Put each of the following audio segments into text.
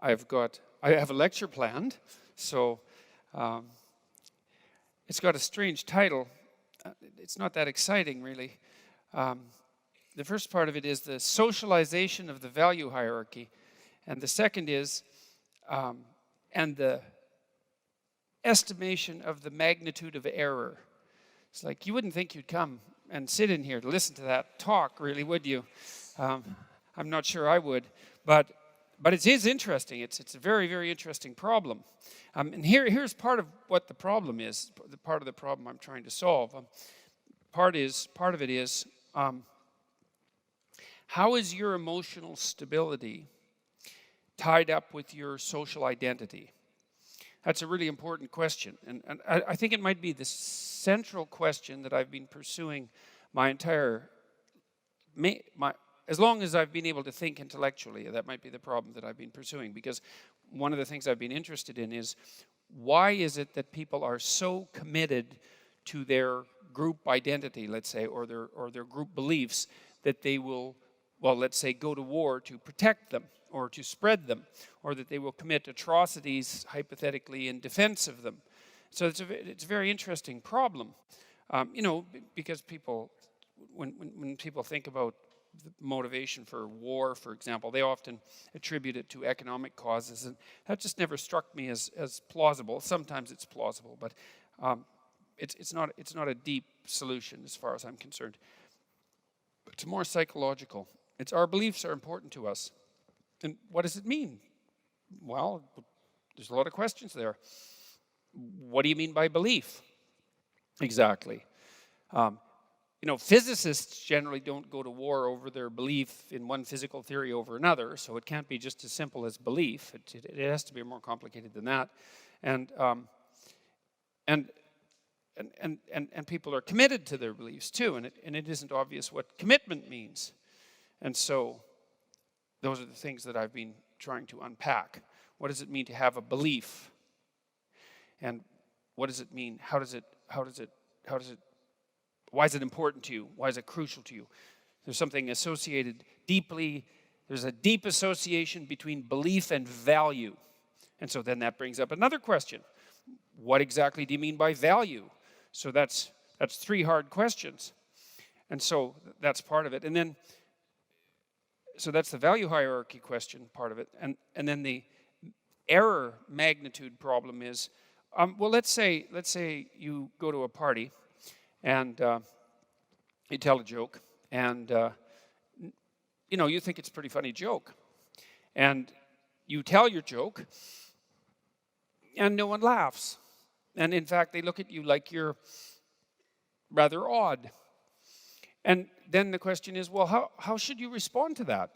I have a lecture planned, so it's got a strange title. It's not that exciting, really. The first part of it is the socialization of the value hierarchy, and the second is and the estimation of the magnitude of error. It's like you wouldn't think you'd come and sit in here to listen to that talk, really, would you? I'm not sure I would, but it is interesting. It's a very, very interesting problem. And here's part of what the problem is. The part of the problem I'm trying to solve. Part of it is how is your emotional stability tied up with your social identity? That's a really important question, and I think it might be the central question that I've been pursuing as long as I've been able to think intellectually. That might be the problem that I've been pursuing, because one of the things I've been interested in is why is it that people are so committed to their group identity, let's say, or their group beliefs, that they will, well, let's say, go to war to protect them or to spread them, or that they will commit atrocities, hypothetically, in defense of them. So it's a very interesting problem, because people, when people think about the motivation for war, for example, they often attribute it to economic causes, and that just never struck me as plausible. Sometimes it's plausible, but it's not a deep solution as far as I'm concerned. It's more psychological. It's our beliefs are important to us. And what does it mean? Well, there's a lot of questions there. What do you mean by belief? Exactly. Physicists generally don't go to war over their belief in one physical theory over another, so it can't be just as simple as belief. It has to be more complicated than that. And people are committed to their beliefs too, and it isn't obvious what commitment means. And so those are the things that I've been trying to unpack. What does it mean to have a belief? And what does it mean? Why is it important to you? Why is it crucial to you? There's something associated deeply. There's a deep association between belief and value. And so then that brings up another question. What exactly do you mean by value? So that's three hard questions. And so that's part of it. And then, so that's the value hierarchy question, part of it. And then the error magnitude problem is, well, let's say you go to a party and you tell a joke, and you think it's a pretty funny joke, and you tell your joke, and no one laughs, and in fact they look at you like you're rather odd. And then the question is, well, how should you respond to that?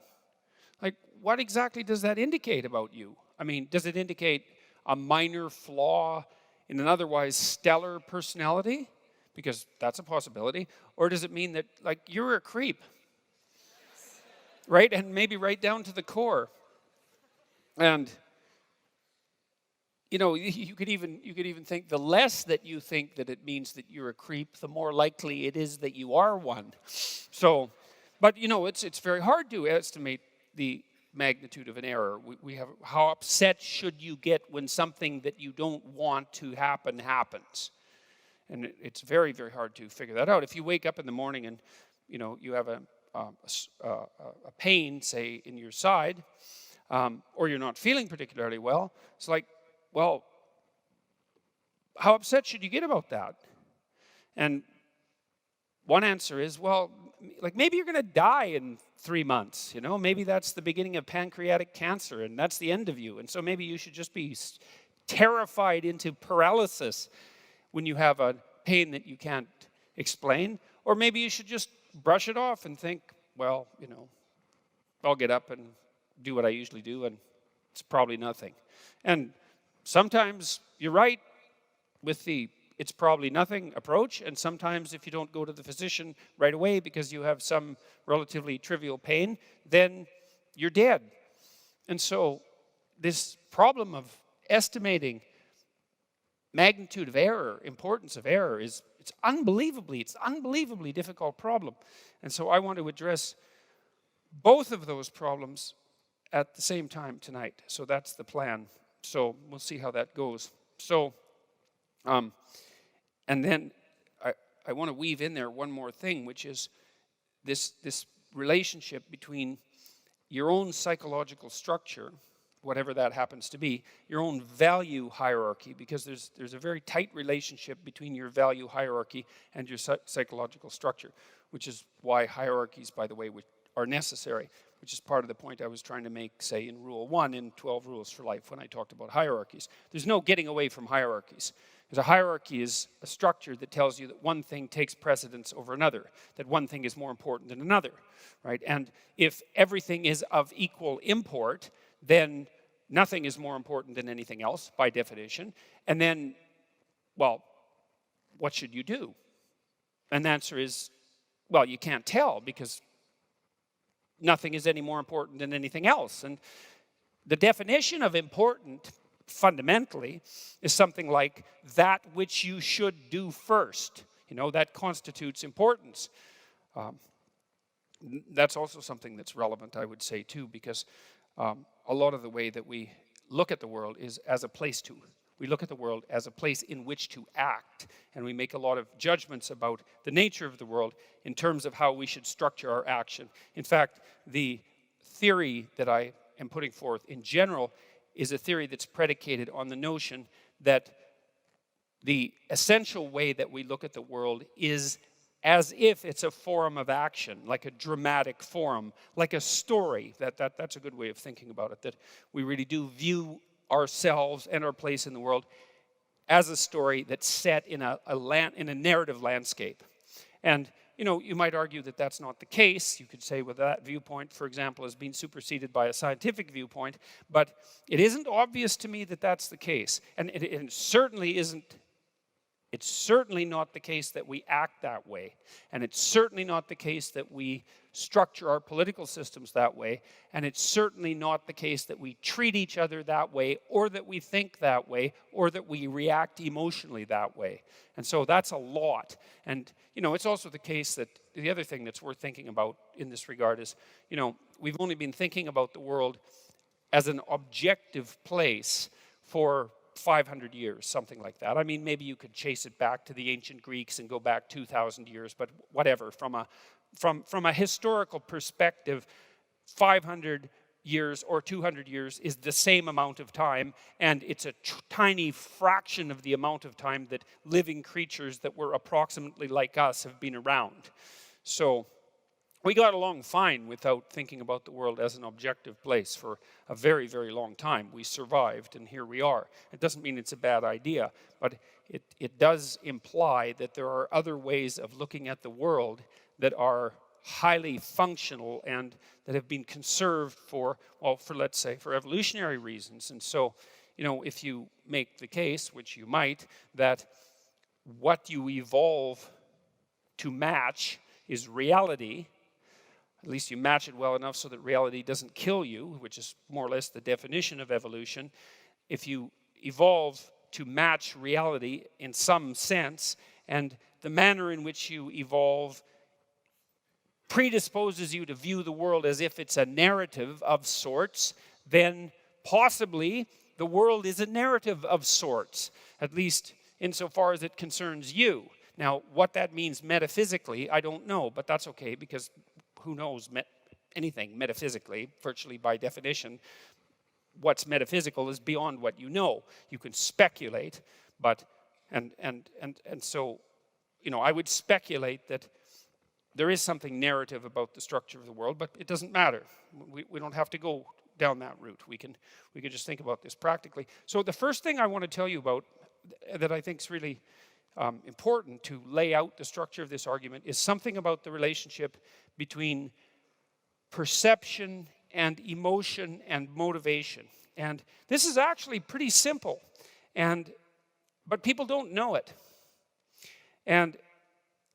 Like, what exactly does that indicate about you? I mean, does it indicate a minor flaw in an otherwise stellar personality? Because that's a possibility. Or does it mean that, like, you're a creep? Right? And maybe right down to the core. And, you could even think the less that you think that it means that you're a creep, the more likely it is that you are one. So, but, it's very hard to estimate the magnitude of an error. We have, how upset should you get when something that you don't want to happen happens? And it's very, very hard to figure that out. If you wake up in the morning and, you have a pain, say, in your side, or you're not feeling particularly well, it's like, well, how upset should you get about that? And one answer is, well, like maybe you're going to die in 3 months, Maybe that's the beginning of pancreatic cancer, and that's the end of you. And so maybe you should just be terrified into paralysis when you have a pain that you can't explain. Or maybe you should just brush it off and think, well, I'll get up and do what I usually do, and it's probably nothing. And sometimes you're right with the it's probably nothing approach, and sometimes if you don't go to the physician right away because you have some relatively trivial pain, then you're dead. And so this problem of estimating magnitude of error, importance of error, it's unbelievably difficult problem. And so I want to address both of those problems at the same time tonight. So that's the plan. So we'll see how that goes. So, and then I want to weave in there one more thing, which is this relationship between your own psychological structure, whatever that happens to be, your own value hierarchy, because there's a very tight relationship between your value hierarchy and your psychological structure, which is why hierarchies, by the way, are necessary, which is part of the point I was trying to make, say, in Rule 1 in 12 Rules for Life when I talked about hierarchies. There's no getting away from hierarchies. Because a hierarchy is a structure that tells you that one thing takes precedence over another, that one thing is more important than another, right? And if everything is of equal import, then nothing is more important than anything else, by definition. And then, well, what should you do? And the answer is, well, you can't tell, because nothing is any more important than anything else. And the definition of important, fundamentally, is something like that which you should do first. You know, that constitutes importance. That's also something that's relevant, I would say, too, because a lot of the way that we look at the world is as a place to. We look at the world as a place in which to act, and we make a lot of judgments about the nature of the world in terms of how we should structure our action. In fact, the theory that I am putting forth in general is a theory that's predicated on the notion that the essential way that we look at the world is as if it's a forum of action, like a dramatic forum, like a story. That's a good way of thinking about it, that we really do view ourselves and our place in the world as a story that's set in a narrative landscape. And, you know, you might argue that that's not the case. You could say, well, that viewpoint, for example, has been superseded by a scientific viewpoint, but it isn't obvious to me that that's the case. And it certainly isn't. It's certainly not the case that we act that way. And it's certainly not the case that we structure our political systems that way. And it's certainly not the case that we treat each other that way, or that we think that way, or that we react emotionally that way. And so that's a lot. And, you know, it's also the case that the other thing that's worth thinking about in this regard is, you know, we've only been thinking about the world as an objective place for 500 years, something like that. I mean, maybe you could chase it back to the ancient Greeks and go back 2,000 years, but whatever. From a historical perspective, 500 years or 200 years is the same amount of time, and it's a tiny fraction of the amount of time that living creatures that were approximately like us have been around. So we got along fine without thinking about the world as an objective place for a very, very long time. We survived, and here we are. It doesn't mean it's a bad idea, but it does imply that there are other ways of looking at the world that are highly functional and that have been conserved for let's say, for evolutionary reasons. And so, you know, if you make the case, which you might, that what you evolve to match is reality, at least you match it well enough so that reality doesn't kill you, which is more or less the definition of evolution. If you evolve to match reality in some sense, and the manner in which you evolve predisposes you to view the world as if it's a narrative of sorts, then possibly the world is a narrative of sorts, at least insofar as it concerns you. Now, what that means metaphysically, I don't know, but that's okay, because who knows anything metaphysically? Virtually by definition, what's metaphysical is beyond what you know. You can speculate, but and so, you know, I would speculate that there is something narrative about the structure of the world, but it doesn't matter. We don't have to go down that route. We can just think about this practically. So the first thing I want to tell you about that I think is really important to lay out the structure of this argument is something about the relationship between perception and emotion and motivation. And this is actually pretty simple, but people don't know it. And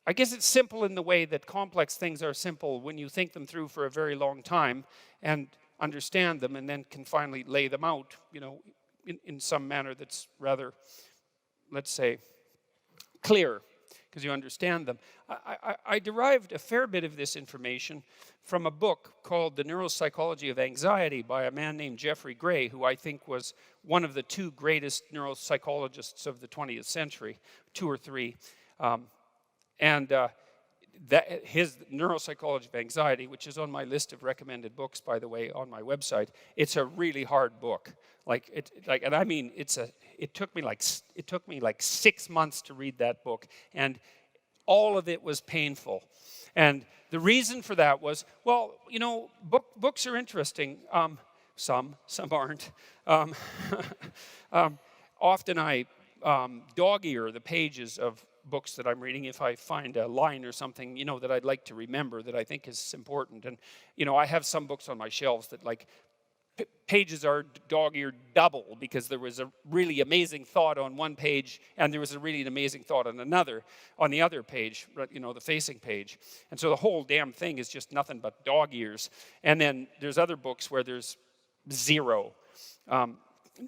I guess it's simple in the way that complex things are simple when you think them through for a very long time and understand them, and then can finally lay them out, you know, in some manner that's rather, let's say, clear. because you understand them. I derived a fair bit of this information from a book called The Neuropsychology of Anxiety by a man named Jeffrey Gray, who I think was one of the two greatest neuropsychologists of the 20th century, two or three. His Neuropsychology of Anxiety, which is on my list of recommended books, by the way, on my website, it's a really hard book. It took me like 6 months to read that book, and all of it was painful. And the reason for that was, well, you know, books are interesting. Some aren't. Often I dog-ear the pages of books that I'm reading if I find a line or something, you know, that I'd like to remember that I think is important. And, you know, I have some books on my shelves that, like, pages are dog-eared double because there was a really amazing thought on one page and there was a really amazing thought on the other page, you know, the facing page. And so the whole damn thing is just nothing but dog ears. And then there's other books where there's zero.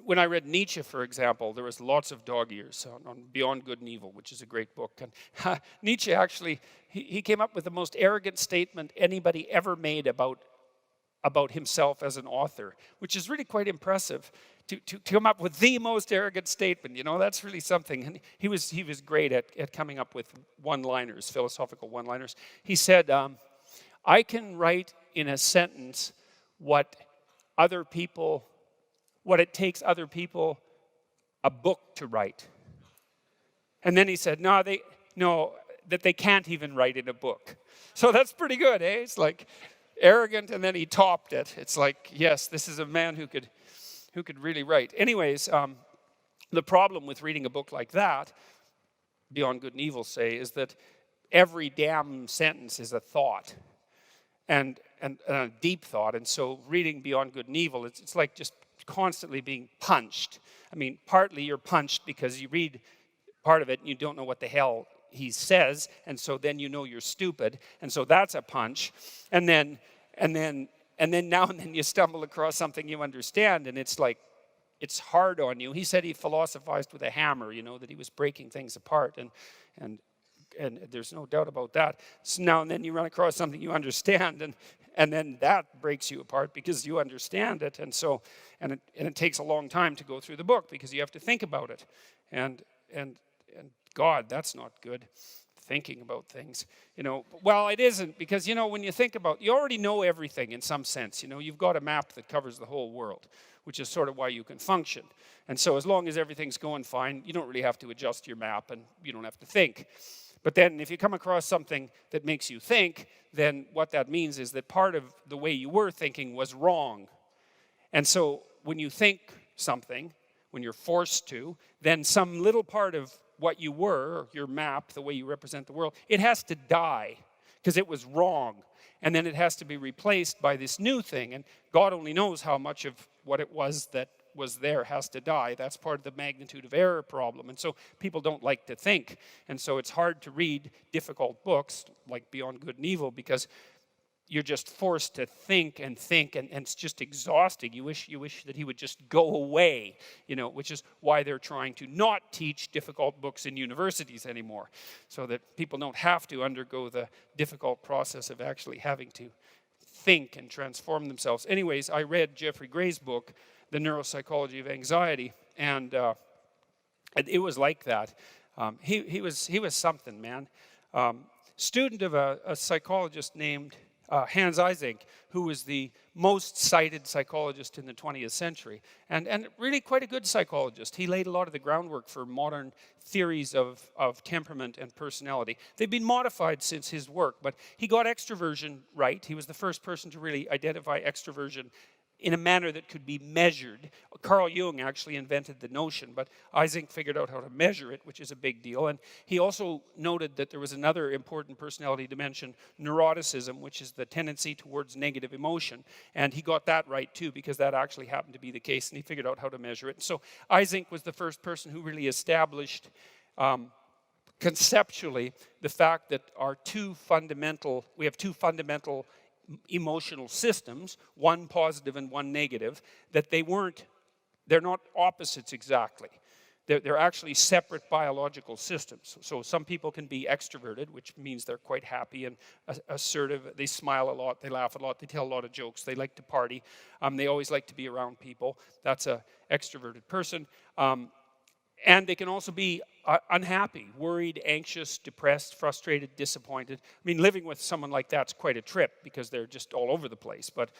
When I read Nietzsche, for example, there was lots of dog ears on Beyond Good and Evil, which is a great book. And Nietzsche actually, he came up with the most arrogant statement anybody ever made about himself as an author, which is really quite impressive. To come up with the most arrogant statement, you know, that's really something. And he was great at coming up with one-liners, philosophical one-liners. He said, I can write in a sentence what it takes other people a book to write. And then he said, that they can't even write in a book. So that's pretty good, eh? It's like arrogant, and then he topped it. It's like, yes, this is a man who could really write. Anyways, the problem with reading a book like that, Beyond Good and Evil say, is that every damn sentence is a thought, and a deep thought. And so reading Beyond Good and Evil, it's like just constantly being punched. I mean, partly you're punched because you read part of it and you don't know what the hell he says, and so then you know you're stupid, and so that's a punch. And then now and then you stumble across something you understand, and it's like, it's hard on you. He said he philosophized with a hammer, you know, that he was breaking things apart, and there's no doubt about that. So now and then you run across something you understand, and then that breaks you apart because you understand it, and it takes a long time to go through the book because you have to think about it, and God, that's not good. Thinking about things, you know. Well, it isn't, because, you know, when you think about, you already know everything in some sense. You know, you've got a map that covers the whole world, which is sort of why you can function. And so as long as everything's going fine, you don't really have to adjust your map, and you don't have to think. But then if you come across something that makes you think, then what that means is that part of the way you were thinking was wrong. And so when you think something, when you're forced to, then some little part of what you were, your map, the way you represent the world, it has to die because it was wrong. And then it has to be replaced by this new thing. And God only knows how much of what it was that was there has to die. That's part of the magnitude of error problem. And so people don't like to think. And so it's hard to read difficult books like Beyond Good and Evil because you're just forced to think, and it's just exhausting. You wish that he would just go away, you know, which is why they're trying to not teach difficult books in universities anymore, so that people don't have to undergo the difficult process of actually having to think and transform themselves. Anyways, I read Jeffrey Gray's book, The Neuropsychology of Anxiety, and it was like that. He was something, man. Student of a psychologist named Hans Eysenck, who was the most cited psychologist in the 20th century, and really quite a good psychologist. He laid a lot of the groundwork for modern theories of temperament and personality. They've been modified since his work, but he got extroversion right. He was the first person to really identify extroversion in a manner that could be measured. Carl Jung actually invented the notion, but Eysenck figured out how to measure it, which is a big deal. And he also noted that there was another important personality dimension, neuroticism, which is the tendency towards negative emotion. And he got that right too, because that actually happened to be the case, and he figured out how to measure it. And so Eysenck was the first person who really established conceptually the fact that we have two fundamental emotional systems, one positive and one negative, that they're not opposites exactly. they're actually separate biological systems. So some people can be extroverted, which means they're quite happy and assertive. They smile a lot, they laugh a lot, they tell a lot of jokes, they like to party. They always like to be around people. That's an extroverted person. And they can also be unhappy, worried, anxious, depressed, frustrated, disappointed. I mean, living with someone like that's quite a trip because they're just all over the place. But,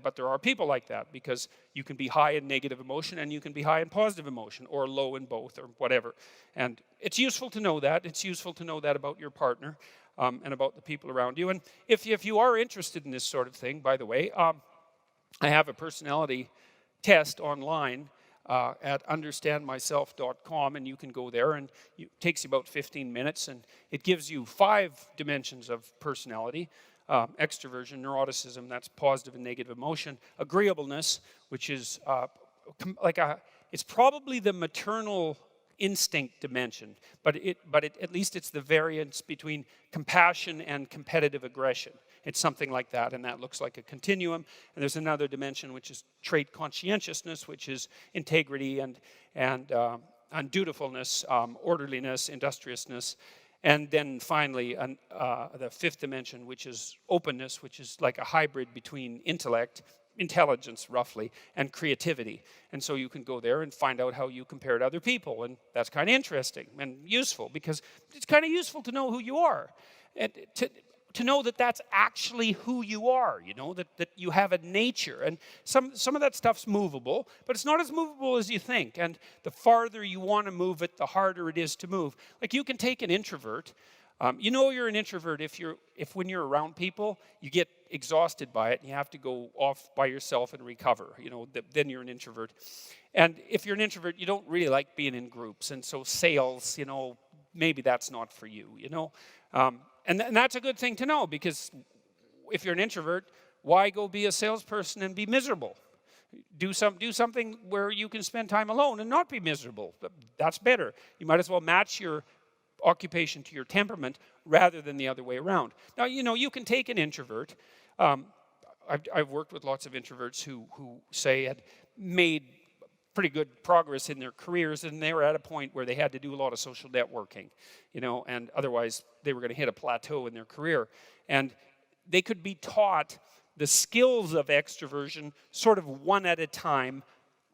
but there are people like that because you can be high in negative emotion and you can be high in positive emotion or low in both or whatever. And it's useful to know that. It's useful to know that about your partner and about the people around you. And if you are interested in this sort of thing, by the way, I have a personality test online at understandmyself.com, and you can go there, and it takes you about 15 minutes, and it gives you 5 dimensions of personality: extroversion, neuroticism, that's positive and negative emotion; agreeableness, which is it's probably the maternal instinct dimension, but at least it's the variance between compassion and competitive aggression. It's something like that, and that looks like a continuum. And there's another dimension, which is trait conscientiousness, which is integrity and dutifulness, orderliness, industriousness. And then finally, the 5th dimension, which is openness, which is like a hybrid between intelligence roughly, and creativity. And so you can go there and find out how you compare to other people, and that's kind of interesting and useful because it's kind of useful to know who you are. And to know that that's actually who you are, that you have a nature. And some of that stuff's movable, but it's not as movable as you think. And the farther you want to move it, the harder it is to move. Like you can take an introvert. You're an introvert if when you're around people, you get exhausted by it and you have to go off by yourself and recover. Then you're an introvert. And if you're an introvert, you don't really like being in groups. And so sales, maybe that's not for you, And that's a good thing to know, because if you're an introvert, why go be a salesperson and be miserable? Do something where you can spend time alone and not be miserable. That's better. You might as well match your occupation to your temperament rather than the other way around. Now, you can take an introvert. I've worked with lots of introverts who say had made pretty good progress in their careers, and they were at a point where they had to do a lot of social networking, and otherwise they were going to hit a plateau in their career. And they could be taught the skills of extroversion sort of one at a time,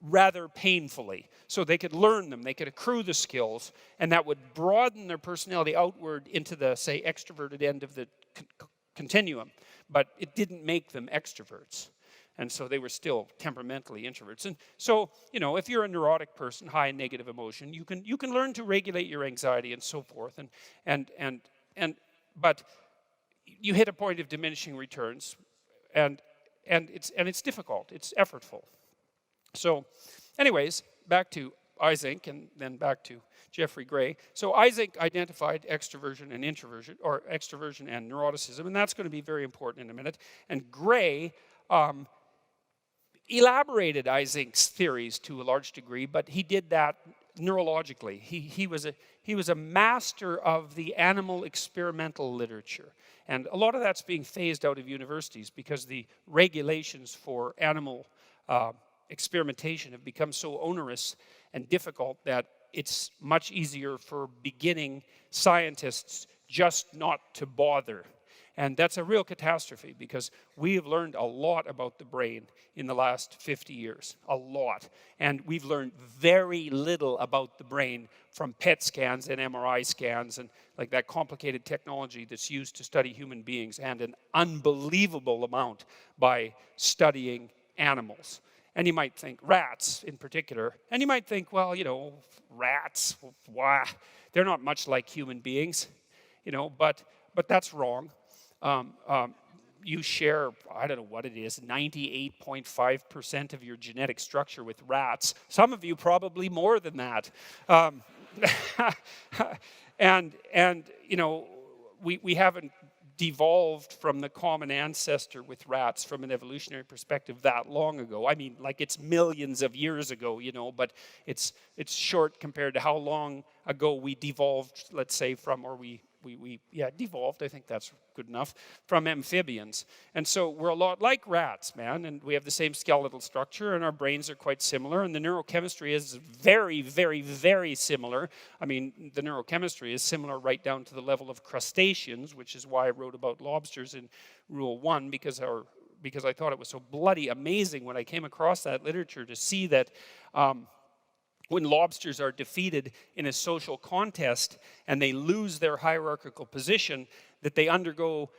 rather painfully. So they could learn them, they could accrue the skills, and that would broaden their personality outward into the, say, extroverted end of the continuum. But it didn't make them extroverts. And so they were still temperamentally introverts. And so, if you're a neurotic person, high in negative emotion, you can learn to regulate your anxiety and so forth. But you hit a point of diminishing returns, and it's difficult. It's effortful. So, anyways, back to Eysenck and then back to Jeffrey Gray. So Eysenck identified extroversion and introversion, or extroversion and neuroticism, and that's going to be very important in a minute. And Gray elaborated Eysenck's theories to a large degree, but he did that neurologically. He was a master of the animal experimental literature, and a lot of that's being phased out of universities because the regulations for animal experimentation have become so onerous and difficult that it's much easier for beginning scientists just not to bother. And that's a real catastrophe because we have learned a lot about the brain in the last 50 years, a lot. And we've learned very little about the brain from PET scans and MRI scans and like that complicated technology that's used to study human beings, and an unbelievable amount by studying animals. And you might think, rats in particular, and you might think, well, rats, why? They're not much like human beings, but that's wrong. You share, I don't know what it is, 98.5% of your genetic structure with rats. Some of you probably more than that. We haven't devolved from the common ancestor with rats from an evolutionary perspective that long ago. I mean, like it's millions of years ago, but it's short compared to how long ago we devolved, let's say, from, or we devolved, I think that's good enough, from amphibians. And so we're a lot like rats, man, and we have the same skeletal structure, and our brains are quite similar, and the neurochemistry is very, very, very similar. I mean, the neurochemistry is similar right down to the level of crustaceans, which is why I wrote about lobsters in Rule 1, because I thought it was so bloody amazing when I came across that literature to see that when lobsters are defeated in a social contest and they lose their hierarchical position, that they undergo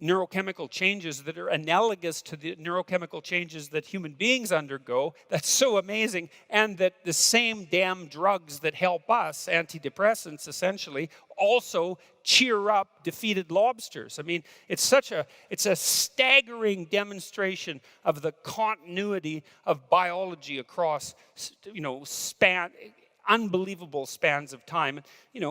neurochemical changes that are analogous to the neurochemical changes that human beings undergo. That's so amazing. And that the same damn drugs that help us, antidepressants essentially, also cheer up defeated lobsters. I mean, it's a staggering demonstration of the continuity of biology across, unbelievable spans of time.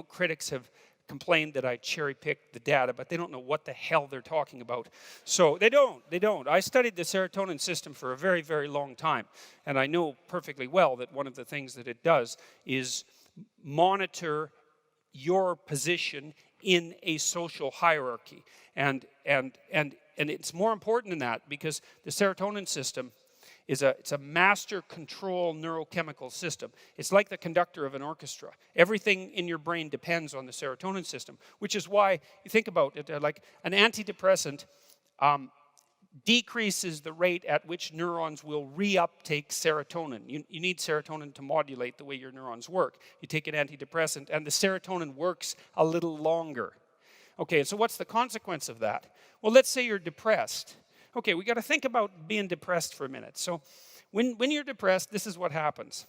Critics have complained that I cherry-picked the data, but they don't know what the hell they're talking about. So they don't. I studied the serotonin system for a very, very long time, and I know perfectly well that one of the things that it does is monitor your position in a social hierarchy. And it's more important than that, because the serotonin system it's a master control neurochemical system. It's like the conductor of an orchestra. Everything in your brain depends on the serotonin system, which is why you think about it like an antidepressant decreases the rate at which neurons will reuptake serotonin. You need serotonin to modulate the way your neurons work. You take an antidepressant and the serotonin works a little longer. Okay, so what's the consequence of that? Well, let's say you're depressed. Okay, we got to think about being depressed for a minute. So when you're depressed, this is what happens.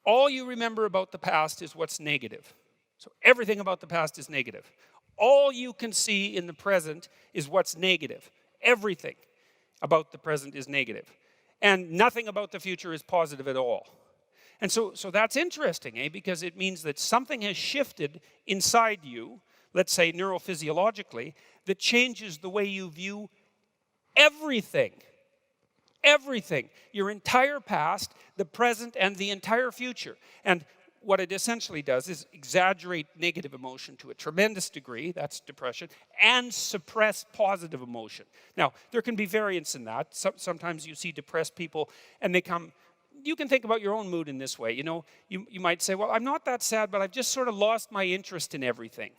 All you remember about the past is what's negative. So everything about the past is negative. All you can see in the present is what's negative. Everything about the present is negative. And nothing about the future is positive at all. And so that's interesting, because it means that something has shifted inside you, let's say neurophysiologically, that changes the way you view everything. Everything. Your entire past, the present, and the entire future. And what it essentially does is exaggerate negative emotion to a tremendous degree, that's depression, and suppress positive emotion. Now, there can be variance in that. Sometimes you see depressed people, and you can think about your own mood in this way. You might say, well, I'm not that sad, but I've just sort of lost my interest in everything.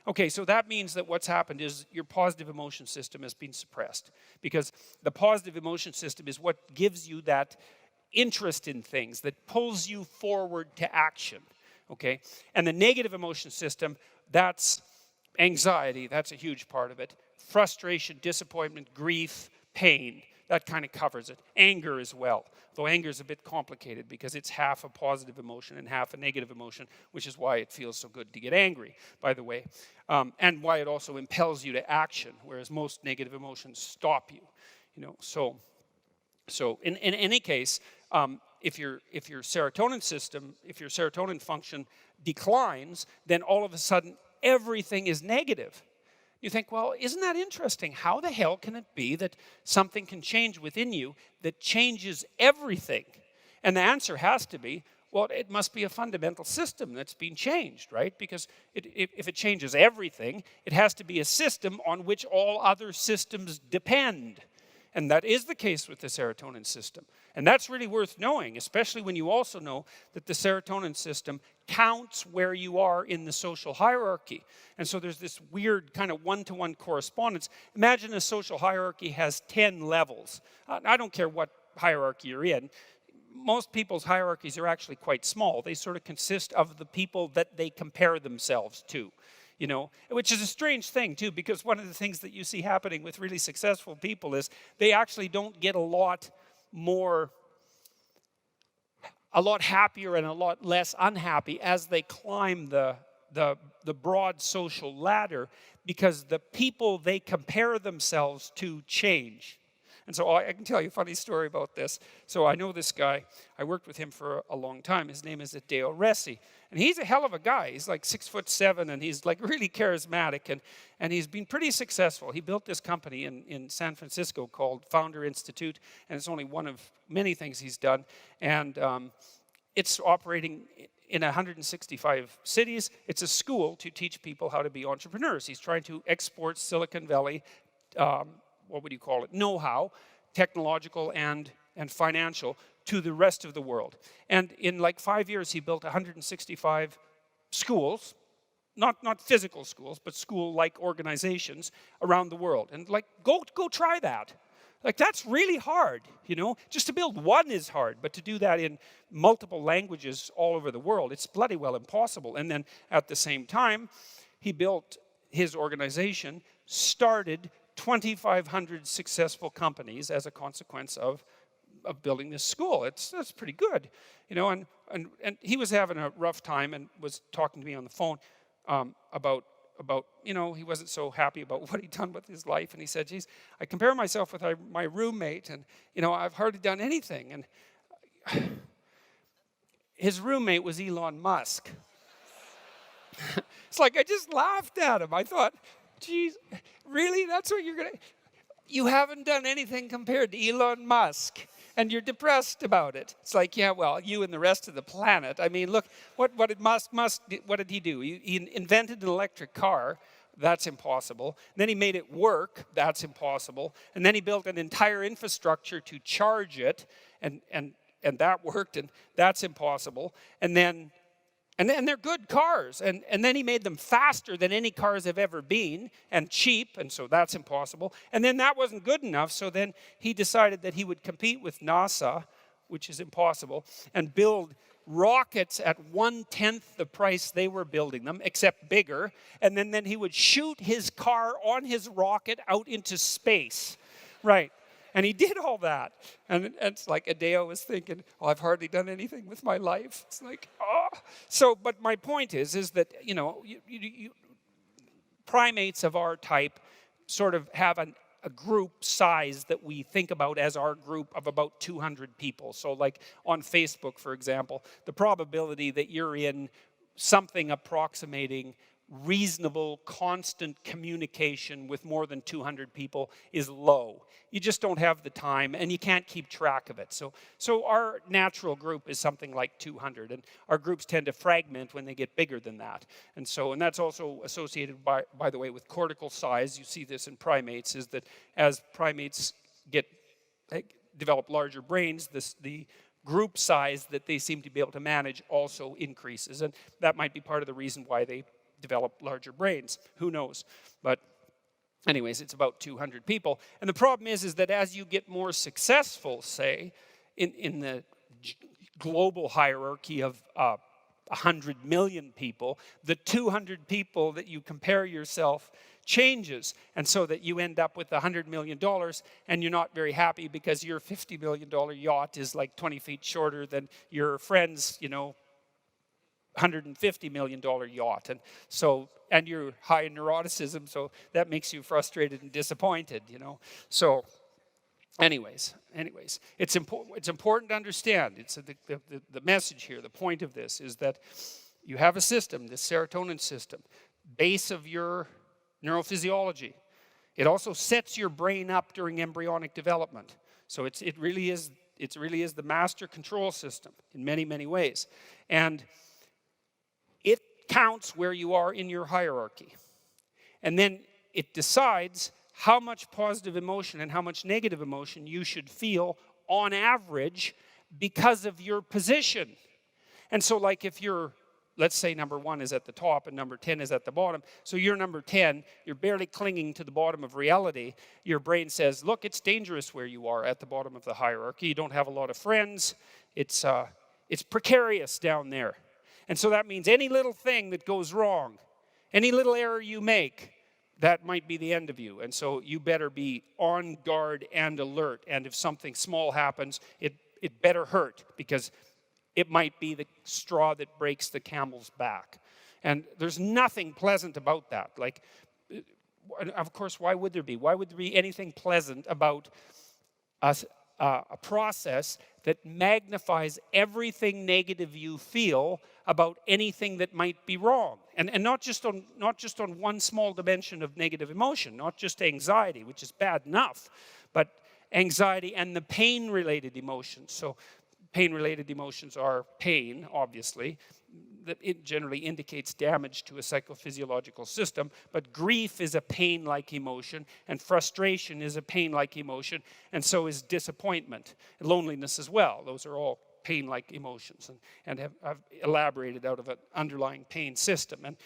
Okay, so that means that what's happened is your positive emotion system has been suppressed, because the positive emotion system is what gives you that interest in things, that pulls you forward to action, okay? And the negative emotion system, that's anxiety, that's a huge part of it. Frustration, disappointment, grief, pain, that kind of covers it. Anger as well, though anger is a bit complicated because it's half a positive emotion and half a negative emotion, which is why it feels so good to get angry, by the way, and why it also impels you to action, whereas most negative emotions stop you. So in any case, if your serotonin function declines, then all of a sudden everything is negative. You think, well, isn't that interesting? How the hell can it be that something can change within you that changes everything? And the answer has to be, well, it must be a fundamental system that's been changed, right? Because if it changes everything, it has to be a system on which all other systems depend. And that is the case with the serotonin system. And that's really worth knowing, especially when you also know that the serotonin system counts where you are in the social hierarchy. And so there's this weird kind of one-to-one correspondence. Imagine a social hierarchy has 10 levels. I don't care what hierarchy you're in. Most people's hierarchies are actually quite small. They sort of consist of the people that they compare themselves to. Which is a strange thing, too, because one of the things that you see happening with really successful people is they actually don't get a lot happier and a lot less unhappy as they climb the broad social ladder, because the people they compare themselves to change. And so I can tell you a funny story about this. So I know this guy. I worked with him for a long time. His name is Deo Resi. And he's a hell of a guy. He's like 6'7", and he's like really charismatic, and he's been pretty successful. He built this company in San Francisco called Founder Institute, and it's only one of many things he's done. And it's operating in 165 cities. It's a school to teach people how to be entrepreneurs. He's trying to export Silicon Valley, what would you call it, know-how, technological and financial, to the rest of the world. And in like 5 years, he built 165 schools, not physical schools, but school-like organizations around the world. And like, go try that. Like, that's really hard, you know? Just to build one is hard, but to do that in multiple languages all over the world, it's bloody well impossible. And then at the same time, he built his organization, started 2,500 successful companies as a consequence of building this school. That's pretty good, you know? And he was having a rough time and was talking to me on the phone about, you know, he wasn't so happy about what he'd done with his life. And he said, geez, I compare myself with my roommate, and, you know, I've hardly done anything. And his roommate was Elon Musk. It's like, I just laughed at him. I thought, geez, really? That's what you're going to... You haven't done anything compared to Elon Musk, and you're depressed about it. It's like, yeah, well, you and the rest of the planet. I mean, look, what did Musk what did he do? He invented an electric car. That's impossible. And then he made it work. That's impossible. And then he built an entire infrastructure to charge it, and that worked, and that's impossible. And they're good cars. And then he made them faster than any cars have ever been, and cheap, and so that's impossible. And then that wasn't good enough, so then he decided that he would compete with NASA, which is impossible, and build rockets at 1/10 the price they were building them, except bigger. And then he would shoot his car on his rocket out into space. Right. And he did all that. And it's like a day I was thinking, oh, I've hardly done anything with my life. It's like, oh. So, but my point is that, you know, primates of our type sort of have a group size that we think about as our group of about 200 people. So like on Facebook, for example, the probability that you're in something approximating reasonable, constant communication with more than 200 people is low. You just don't have the time, and you can't keep track of it. So our natural group is something like 200, and our groups tend to fragment when they get bigger than that. And that's also associated, by the way, with cortical size. You see this in primates, is that as primates develop larger brains, the group size that they seem to be able to manage also increases, and that might be part of the reason why they develop larger brains. Who knows? But anyways, it's about 200 people. And the problem is that as you get more successful, say, in the global hierarchy of 100 million people, the 200 people that you compare yourself changes. And so that you end up with $100 million, and you're not very happy because your $50 million yacht is like 20 feet shorter than your friend's, you know, $150 million yacht. And you're high in neuroticism, so that makes you frustrated and disappointed, you know. So anyways, it's important to understand. It's the message here, the point of this is that you have a system, this serotonin system, base of your neurophysiology. It also sets your brain up during embryonic development. So it really is the master control system in many, many ways. And it counts where you are in your hierarchy. And then it decides how much positive emotion and how much negative emotion you should feel on average because of your position. And so like if you're, let's say number 1 is at the top and number 10 is at the bottom. So you're number 10, you're barely clinging to the bottom of reality. Your brain says, look, it's dangerous where you are at the bottom of the hierarchy. You don't have a lot of friends. It's precarious down there. And so that means any little thing that goes wrong, any little error you make, that might be the end of you. And so you better be on guard and alert. And if something small happens, it better hurt, because it might be the straw that breaks the camel's back. And there's nothing pleasant about that. Like, of course, why would there be? Why would there be anything pleasant about a process that magnifies everything negative you feel about anything that might be wrong? And not just on one small dimension of negative emotion, not just anxiety, which is bad enough, but anxiety and the pain-related emotions. So pain-related emotions are pain, obviously. That it generally indicates damage to a psychophysiological system, but grief is a pain-like emotion, and frustration is a pain-like emotion, and so is disappointment, and loneliness as well. Those are all pain-like emotions, and have elaborated out of an underlying pain system. And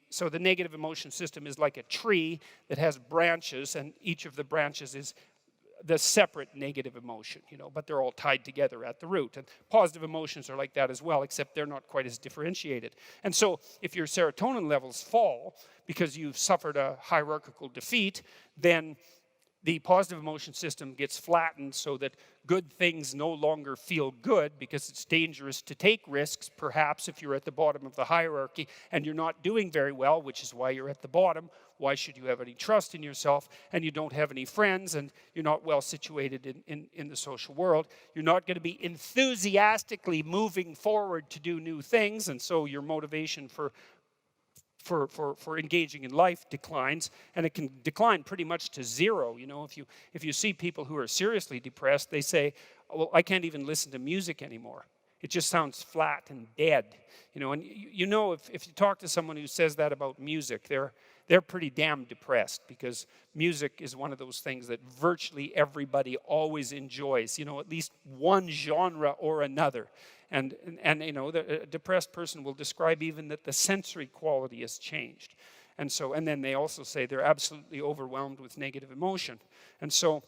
so the negative emotion system is like a tree that has branches, and each of the branches is the separate negative emotion, but they're all tied together at the root. And positive emotions are like that as well, except they're not quite as differentiated. And so if your serotonin levels fall because you've suffered a hierarchical defeat, then the positive emotion system gets flattened so that good things no longer feel good because it's dangerous to take risks, perhaps if you're at the bottom of the hierarchy and you're not doing very well, which is why you're at the bottom. Why should you have any trust in yourself? And you don't have any friends, and you're not well situated in the social world. You're not going to be enthusiastically moving forward to do new things, and so your motivation for engaging in life declines, and it can decline pretty much to zero. If you see people who are seriously depressed, they say, well, I can't even listen to music anymore. It just sounds flat and dead. And if you talk to someone who says that about music, they're pretty damn depressed, because music is one of those things that virtually everybody always enjoys, at least one genre or another. And the depressed person will describe even that the sensory quality has changed. And then they also say they're absolutely overwhelmed with negative emotion. And so,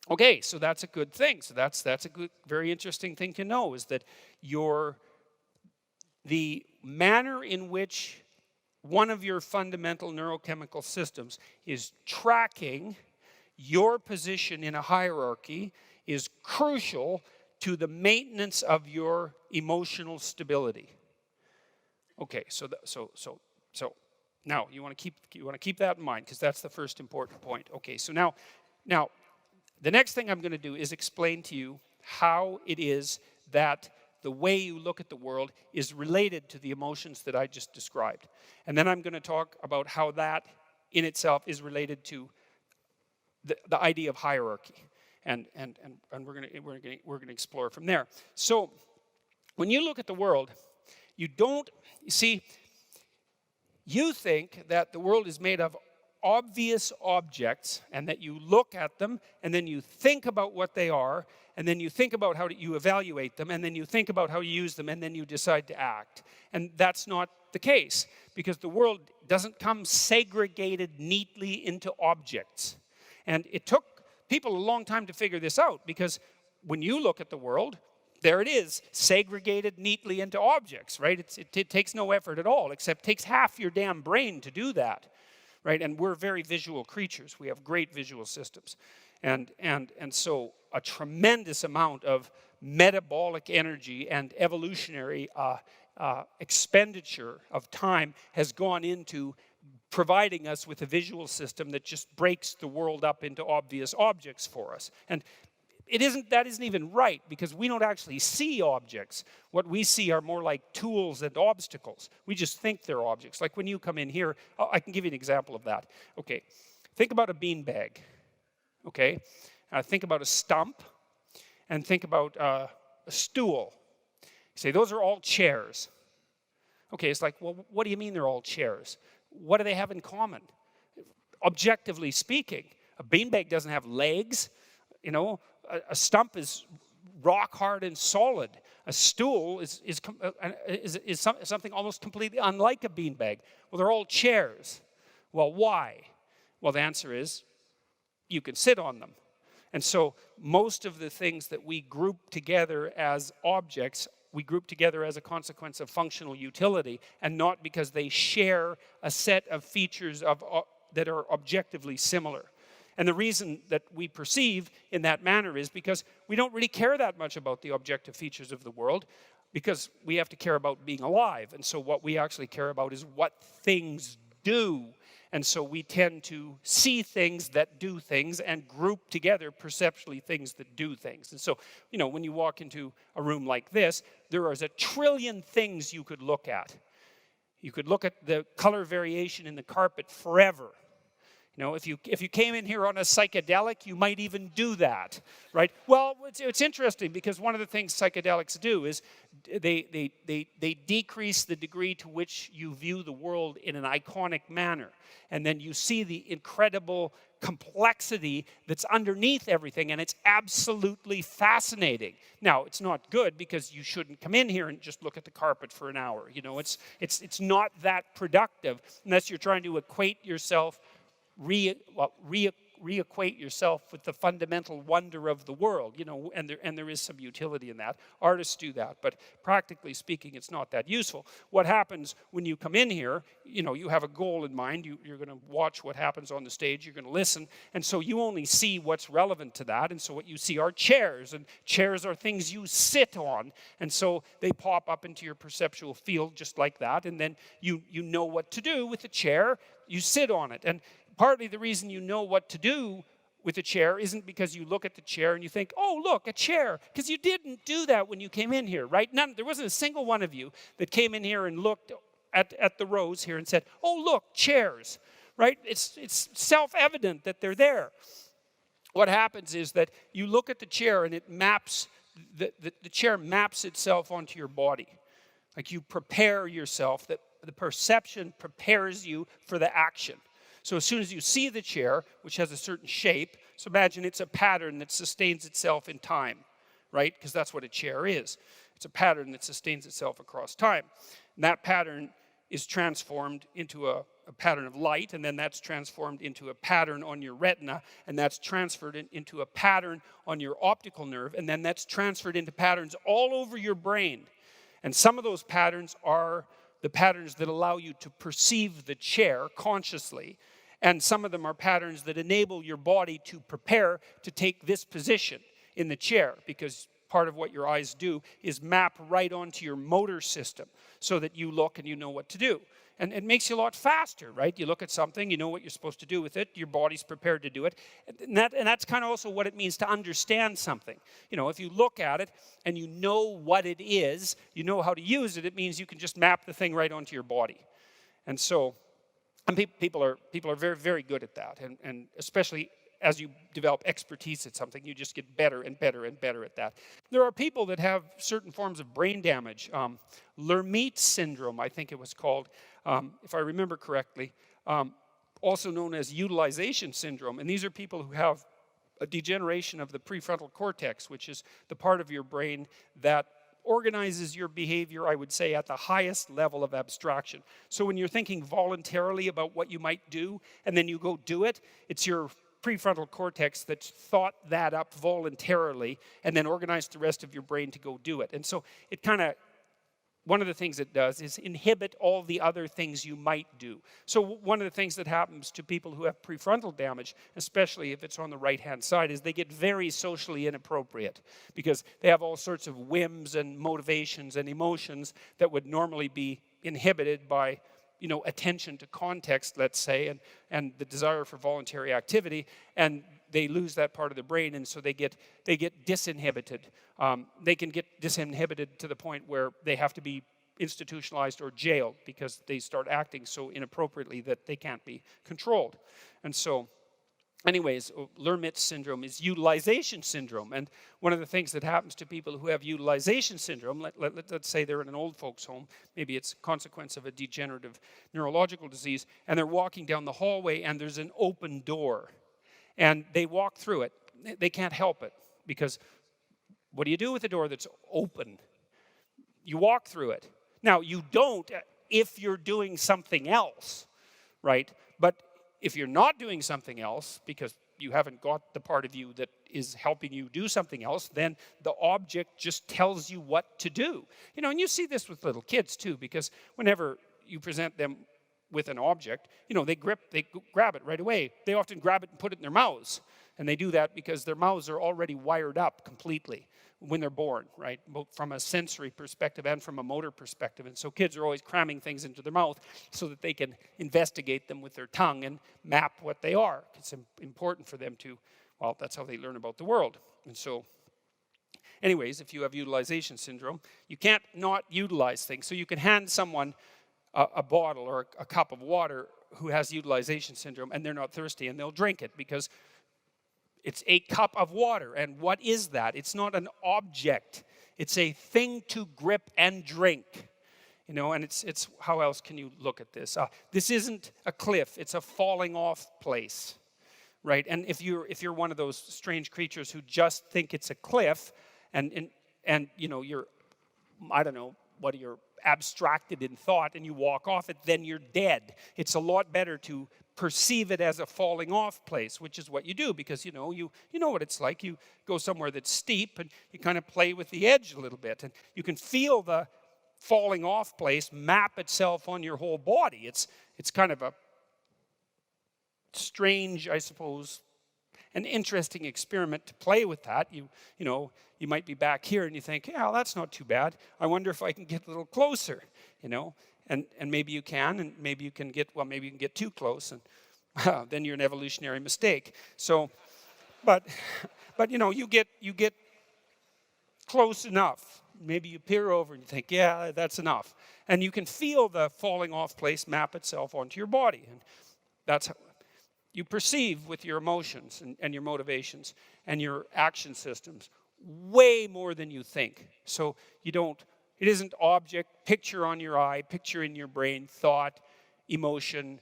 okay, so that's a good thing. So that's a good, very interesting thing to know, is that the manner in which one of your fundamental neurochemical systems is tracking your position in a hierarchy is crucial to the maintenance of your emotional stability. Okay, so now you want to keep that in mind, because that's the first important point. Okay, so now the next thing I'm going to do is explain to you how it is that the way you look at the world is related to the emotions that I just described. And then I'm going to talk about how that in itself is related to the idea of hierarchy. And we're going to explore from there. So when you look at the world, you think that the world is made of obvious objects, and that you look at them, and then you think about what they are, and then you think about how you evaluate them, and then you think about how you use them, and then you decide to act. And that's not the case, because the world doesn't come segregated neatly into objects. And it took people a long time to figure this out, because when you look at the world, there it is, segregated neatly into objects, right? It takes no effort at all, except it takes half your damn brain to do that. Right, and we're very visual creatures. We have great visual systems. And so a tremendous amount of metabolic energy and evolutionary expenditure of time has gone into providing us with a visual system that just breaks the world up into obvious objects for us. And that isn't even right, because we don't actually see objects. What we see are more like tools and obstacles. We just think they're objects. Like when you come in here, I can give you an example of that. Okay, think about a beanbag. Okay, think about a stump, and think about a stool. You say, those are all chairs. Okay, it's like, well, what do you mean they're all chairs? What do they have in common? Objectively speaking, a beanbag doesn't have legs. A stump is rock hard and solid. A stool is something almost completely unlike a beanbag. Well, they're all chairs. Well, why? Well, the answer is you can sit on them. And so most of the things that we group together as objects, we group together as a consequence of functional utility, and not because they share a set of features that are objectively similar. And the reason that we perceive in that manner is because we don't really care that much about the objective features of the world, because we have to care about being alive. And so what we actually care about is what things do. And so we tend to see things that do things and group together perceptually things that do things. And so, when you walk into a room like this, there is a trillion things you could look at. You could look at the color variation in the carpet forever. You know, if you came in here on a psychedelic, you might even do that, right? Well, it's interesting because one of the things psychedelics do is they decrease the degree to which you view the world in an iconic manner. And then you see the incredible complexity that's underneath everything, and it's absolutely fascinating. Now, it's not good because you shouldn't come in here and just look at the carpet for an hour. You know, it's not that productive unless you're trying to equate yourself reacquaint yourself with the fundamental wonder of the world, you know, and there is some utility in that. Artists do that, but practically speaking, it's not that useful. What happens when you come in here, you know, you have a goal in mind. You're going to watch what happens on the stage. You're going to listen, and so you only see what's relevant to that, and so what you see are chairs, and chairs are things you sit on, and so they pop up into your perceptual field just like that, and then you know what to do with the chair. You sit on it, and partly the reason you know what to do with a chair isn't because you look at the chair and you think, oh, look, a chair. Because you didn't do that when you came in here, right? There wasn't a single one of you that came in here and looked at the rows here and said, oh, look, chairs, right? It's self-evident that they're there. What happens is that you look at the chair and it maps, the chair maps itself onto your body. Like you prepare yourself, that the perception prepares you for the action. So as soon as you see the chair, which has a certain shape, so imagine it's a pattern that sustains itself in time, right? Because that's what a chair is. It's a pattern that sustains itself across time. And that pattern is transformed into a pattern of light, and then that's transformed into a pattern on your retina, and that's transferred into a pattern on your optical nerve, and then that's transferred into patterns all over your brain. And some of those patterns are the patterns that allow you to perceive the chair consciously, and some of them are patterns that enable your body to prepare to take this position in the chair, because part of what your eyes do is map right onto your motor system so that you look and you know what to do. And it makes you a lot faster, right? You look at something, you know what you're supposed to do with it, your body's prepared to do it. And that's kind of also what it means to understand something. You know, if you look at it and you know what it is, you know how to use it, it means you can just map the thing right onto your body. And so, people are very, very good at that. And especially as you develop expertise at something, you just get better and better and better at that. There are people that have certain forms of brain damage. Lermite syndrome, I think it was called, if I remember correctly, also known as utilization syndrome. And these are people who have a degeneration of the prefrontal cortex, which is the part of your brain that organizes your behavior, I would say, at the highest level of abstraction. So when you're thinking voluntarily about what you might do, and then you go do it, it's your prefrontal cortex that's thought that up voluntarily and then organized the rest of your brain to go do it. And so it kind of, one of the things it does is inhibit all the other things you might do. So one of the things that happens to people who have prefrontal damage, especially if it's on the right-hand side, is they get very socially inappropriate because they have all sorts of whims and motivations and emotions that would normally be inhibited by, you know, attention to context, let's say, and the desire for voluntary activity, and they lose that part of the brain, and so they get disinhibited. They can get disinhibited to the point where they have to be institutionalized or jailed because they start acting so inappropriately that they can't be controlled. And so, anyways, Lermite syndrome is utilization syndrome. And one of the things that happens to people who have utilization syndrome, let's say they're in an old folks' home, maybe it's a consequence of a degenerative neurological disease, and they're walking down the hallway and there's an open door. And they walk through it. They can't help it because what do you do with a door that's open? You walk through it. Now, you don't if you're doing something else, right? But if you're not doing something else, because you haven't got the part of you that is helping you do something else, then the object just tells you what to do. You know, and you see this with little kids too, because whenever you present them with an object, you know, they grab it right away. They often grab it and put it in their mouths. And they do that because their mouths are already wired up completely when they're born, right? Both from a sensory perspective and from a motor perspective. And so kids are always cramming things into their mouth so that they can investigate them with their tongue and map what they are. It's important for them to, well, that's how they learn about the world. And so, anyways, if you have utilization syndrome, you can't not utilize things. So you can hand someone a bottle or a cup of water who has utilization syndrome, and they're not thirsty, and they'll drink it because it's a cup of water. And what is that? It's not an object. It's a thing to grip and drink. And it's how else can you look at this? This isn't a cliff. It's a falling off place, right? And if you're one of those strange creatures who just think it's a cliff, and you're, I don't know, you're abstracted in thought, and you walk off it, then you're dead. It's a lot better to perceive it as a falling off place, which is what you do, because you know what it's like. You go somewhere that's steep, and you kind of play with the edge a little bit, and you can feel the falling off place map itself on your whole body. It's kind of a strange, I suppose, an interesting experiment to play with that. You might be back here and you think, yeah, that's not too bad. I wonder if I can get a little closer, and maybe you can, and maybe you can get too close, and then you're an evolutionary mistake. So, but you get close enough. Maybe you peer over and you think, yeah, that's enough. And you can feel the falling off place map itself onto your body. And that's how you perceive with your emotions and your motivations and your action systems way more than you think. So it isn't object, picture on your eye, picture in your brain, thought, emotion,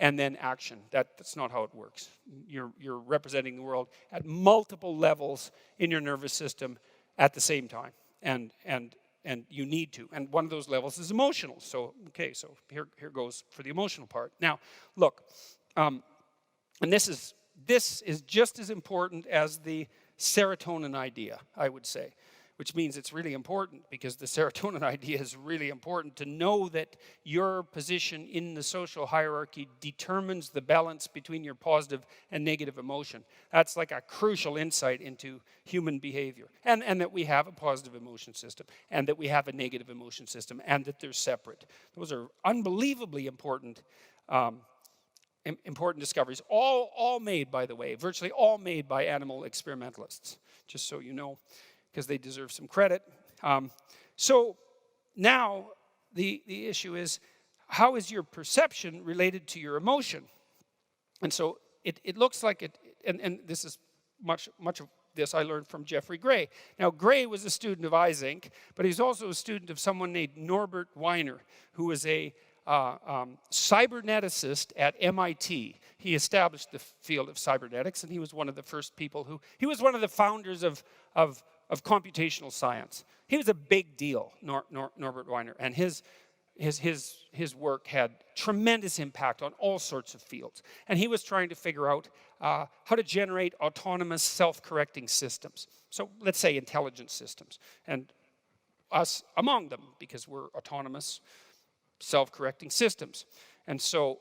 and then action. That's not how it works. You're representing the world at multiple levels in your nervous system at the same time. And you need to. And one of those levels is emotional. So here goes for the emotional part. Now, look, and this is just as important as the serotonin idea, I would say, which means it's really important, because the serotonin idea is really important to know that your position in the social hierarchy determines the balance between your positive and negative emotion. That's like a crucial insight into human behavior, and that we have a positive emotion system, and that we have a negative emotion system, and that they're separate. Those are unbelievably important discoveries, all made, by the way, virtually all made by animal experimentalists, just so you know, because they deserve some credit. So now the issue is, how is your perception related to your emotion? And so it looks like it, and this is much of this I learned from Jeffrey Gray. Now, Gray was a student of Eysenck, but he's also a student of someone named Norbert Wiener, who was a cyberneticist at MIT. He established the field of cybernetics, and he was one of the first people he was one of the founders of computational science. He was a big deal, Norbert Wiener, and his work had tremendous impact on all sorts of fields. And he was trying to figure out how to generate autonomous self-correcting systems. So let's say intelligent systems, and us among them, because we're autonomous self-correcting systems. And so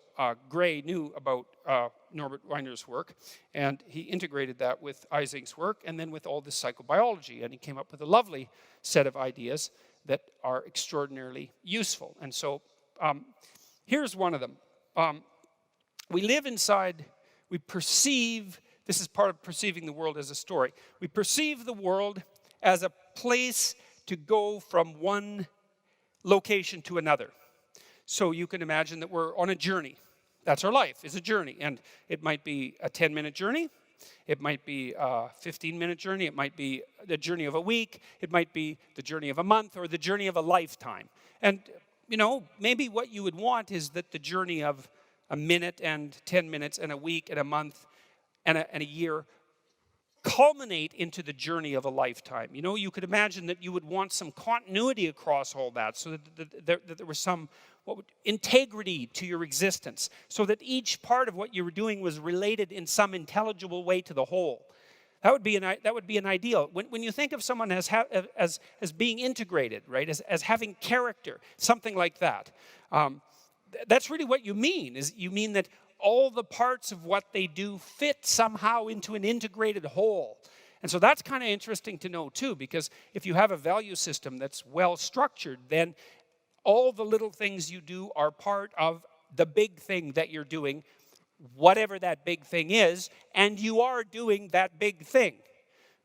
Gray knew about Norbert Wiener's work, and he integrated that with Eysenck's work, and then with all this psychobiology, and he came up with a lovely set of ideas that are extraordinarily useful. And so here's one of them. We live inside, we perceive, this is part of perceiving the world as a story. We perceive the world as a place to go from one location to another. So you can imagine that we're on a journey. That's our life, is a journey. And it might be a 10-minute journey. It might be a 15-minute journey. It might be the journey of a week. It might be the journey of a month, or the journey of a lifetime. And, maybe what you would want is that the journey of a minute and 10 minutes and a week and a month and a year culminate into the journey of a lifetime. You could imagine that you would want some continuity across all that, so that there was some integrity to your existence, so that each part of what you were doing was related in some intelligible way to the whole. That would be an ideal. When you think of someone as being integrated, right, as having character, something like that, that's really what you mean. You mean that all the parts of what they do fit somehow into an integrated whole. And so that's kind of interesting to know too, because if you have a value system that's well structured, then all the little things you do are part of the big thing that you're doing, whatever that big thing is, and you are doing that big thing.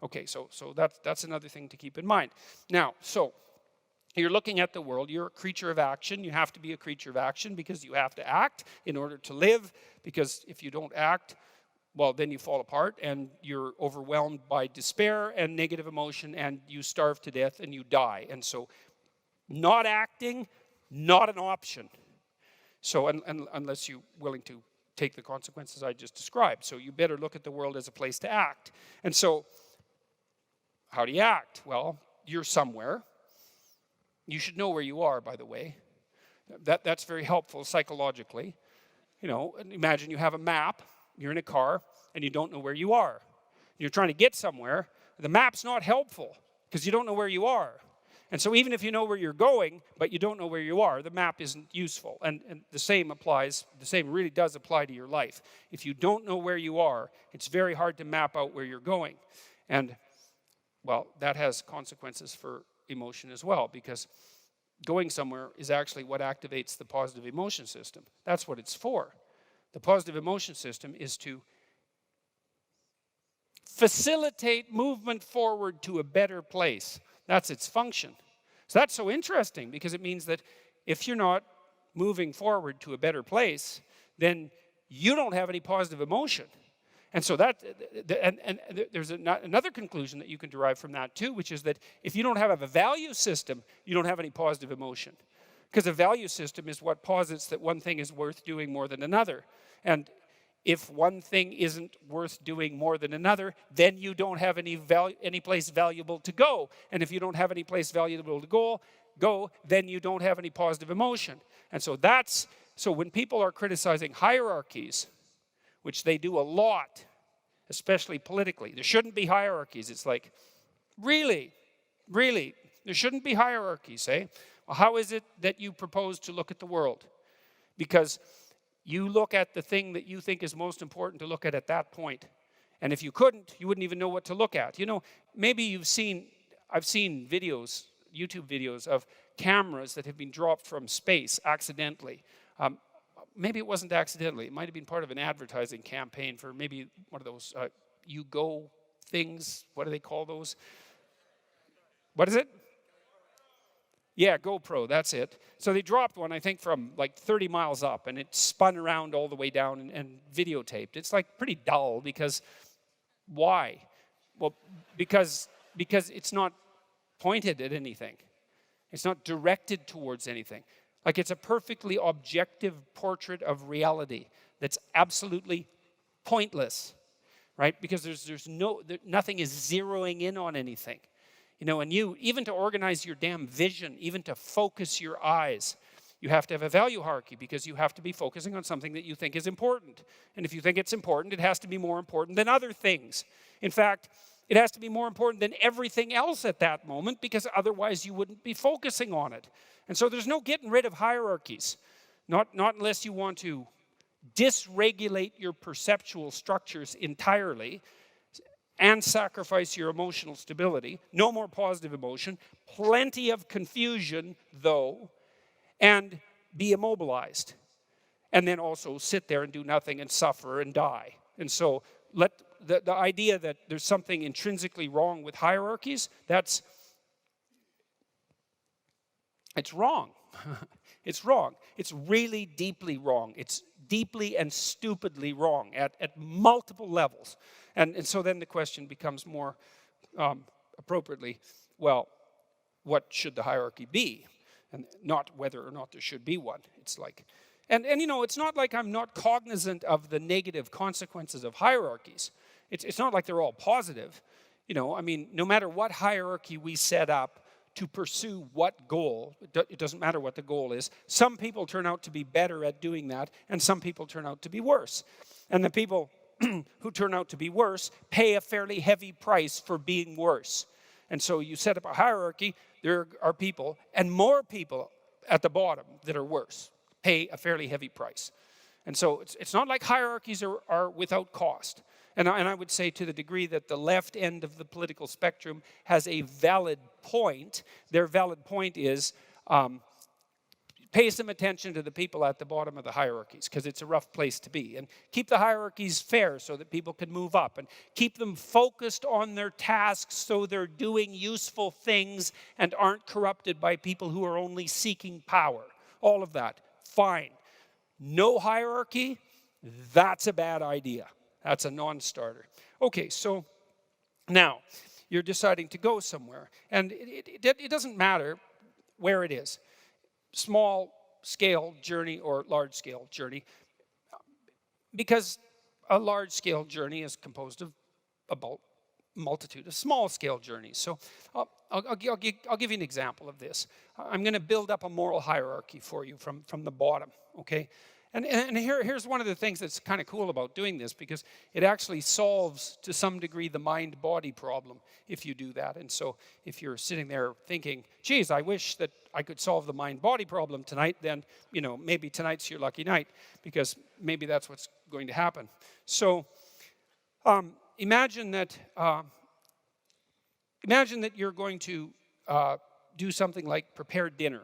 Okay, so that's another thing to keep in mind. Now, so You're looking at the world. You're a creature of action. You have to be a creature of action because you have to act in order to live. Because if you don't act, well, then you fall apart and you're overwhelmed by despair and negative emotion and you starve to death and you die. And so not acting, not an option. So unless you're willing to take the consequences I just described. So you better look at the world as a place to act. And so how do you act? Well, you're somewhere. You should know where you are, by the way. That's very helpful psychologically. You know, imagine you have a map, you're in a car, and you don't know where you are. You're trying to get somewhere. The map's not helpful because you don't know where you are. And so even if you know where you're going, but you don't know where you are, the map isn't useful. And the same really does apply to your life. If you don't know where you are, it's very hard to map out where you're going. And, well, that has consequences for emotion as well, because going somewhere is actually what activates the positive emotion system. That's what it's for. The positive emotion system is to facilitate movement forward to a better place. That's its function. So that's so interesting because it means that if you're not moving forward to a better place, then you don't have any positive emotion. And so there's another conclusion that you can derive from that too, which is that if you don't have a value system, you don't have any positive emotion. Because a value system is what posits that one thing is worth doing more than another. And if one thing isn't worth doing more than another, then you don't have any place valuable to go. And if you don't have any place valuable to go, then you don't have any positive emotion. And so when people are criticizing hierarchies, which they do a lot, especially politically. There shouldn't be hierarchies. It's like, really? There shouldn't be hierarchies, eh? Well, how is it that you propose to look at the world? Because you look at the thing that you think is most important to look at that point. And if you couldn't, you wouldn't even know what to look at. You know, maybe I've seen videos, YouTube videos of cameras that have been dropped from space accidentally. Maybe it wasn't accidentally. It might have been part of an advertising campaign for maybe one of those You Go things. What do they call those? What is it? Yeah, GoPro, that's it. So they dropped one, I think, from like 30 miles up, and it spun around all the way down and videotaped. It's like pretty dull because why? Well, because it's not pointed at anything. It's not directed towards anything. Like it's a perfectly objective portrait of reality that's absolutely pointless, right? Because nothing is zeroing in on anything. You know, and even to organize your damn vision, even to focus your eyes, you have to have a value hierarchy because you have to be focusing on something that you think is important. And if you think it's important, it has to be more important than other things. In fact, it has to be more important than everything else at that moment because otherwise you wouldn't be focusing on it. And so there's no getting rid of hierarchies, not unless you want to dysregulate your perceptual structures entirely and sacrifice your emotional stability. No more positive emotion, plenty of confusion, though, and be immobilized. And then also sit there and do nothing and suffer and die. And so the idea that there's something intrinsically wrong with hierarchies, it's wrong. It's wrong. It's really deeply wrong. It's deeply and stupidly wrong at multiple levels. And so then the question becomes more appropriately, well, what should the hierarchy be? And not whether or not there should be one. It's like, and you know, it's not like I'm not cognizant of the negative consequences of hierarchies. It's not like they're all positive. You know, I mean, no matter what hierarchy we set up to pursue what goal, it doesn't matter what the goal is, some people turn out to be better at doing that, and some people turn out to be worse. And the people who turn out to be worse pay a fairly heavy price for being worse. And so you set up a hierarchy, there are people, and more people at the bottom that are worse, pay a fairly heavy price. And so it's not like hierarchies are without cost. And I would say to the degree that the left end of the political spectrum has a valid point, their valid point is pay some attention to the people at the bottom of the hierarchies, because it's a rough place to be. And keep the hierarchies fair so that people can move up. And keep them focused on their tasks so they're doing useful things and aren't corrupted by people who are only seeking power. All of that, fine. No hierarchy, that's a bad idea. That's a non-starter. Okay, so now you're deciding to go somewhere. And it doesn't matter where it is. Small-scale journey or large-scale journey. Because a large-scale journey is composed of a multitude of small-scale journeys. So I'll give you an example of this. I'm going to build up a moral hierarchy for you from the bottom, okay? And here's one of the things that's kind of cool about doing this, because it actually solves, to some degree, the mind-body problem if you do that. And so if you're sitting there thinking, geez, I wish that I could solve the mind-body problem tonight, then, maybe tonight's your lucky night, because maybe that's what's going to happen. So imagine that you're going to do something like prepare dinner.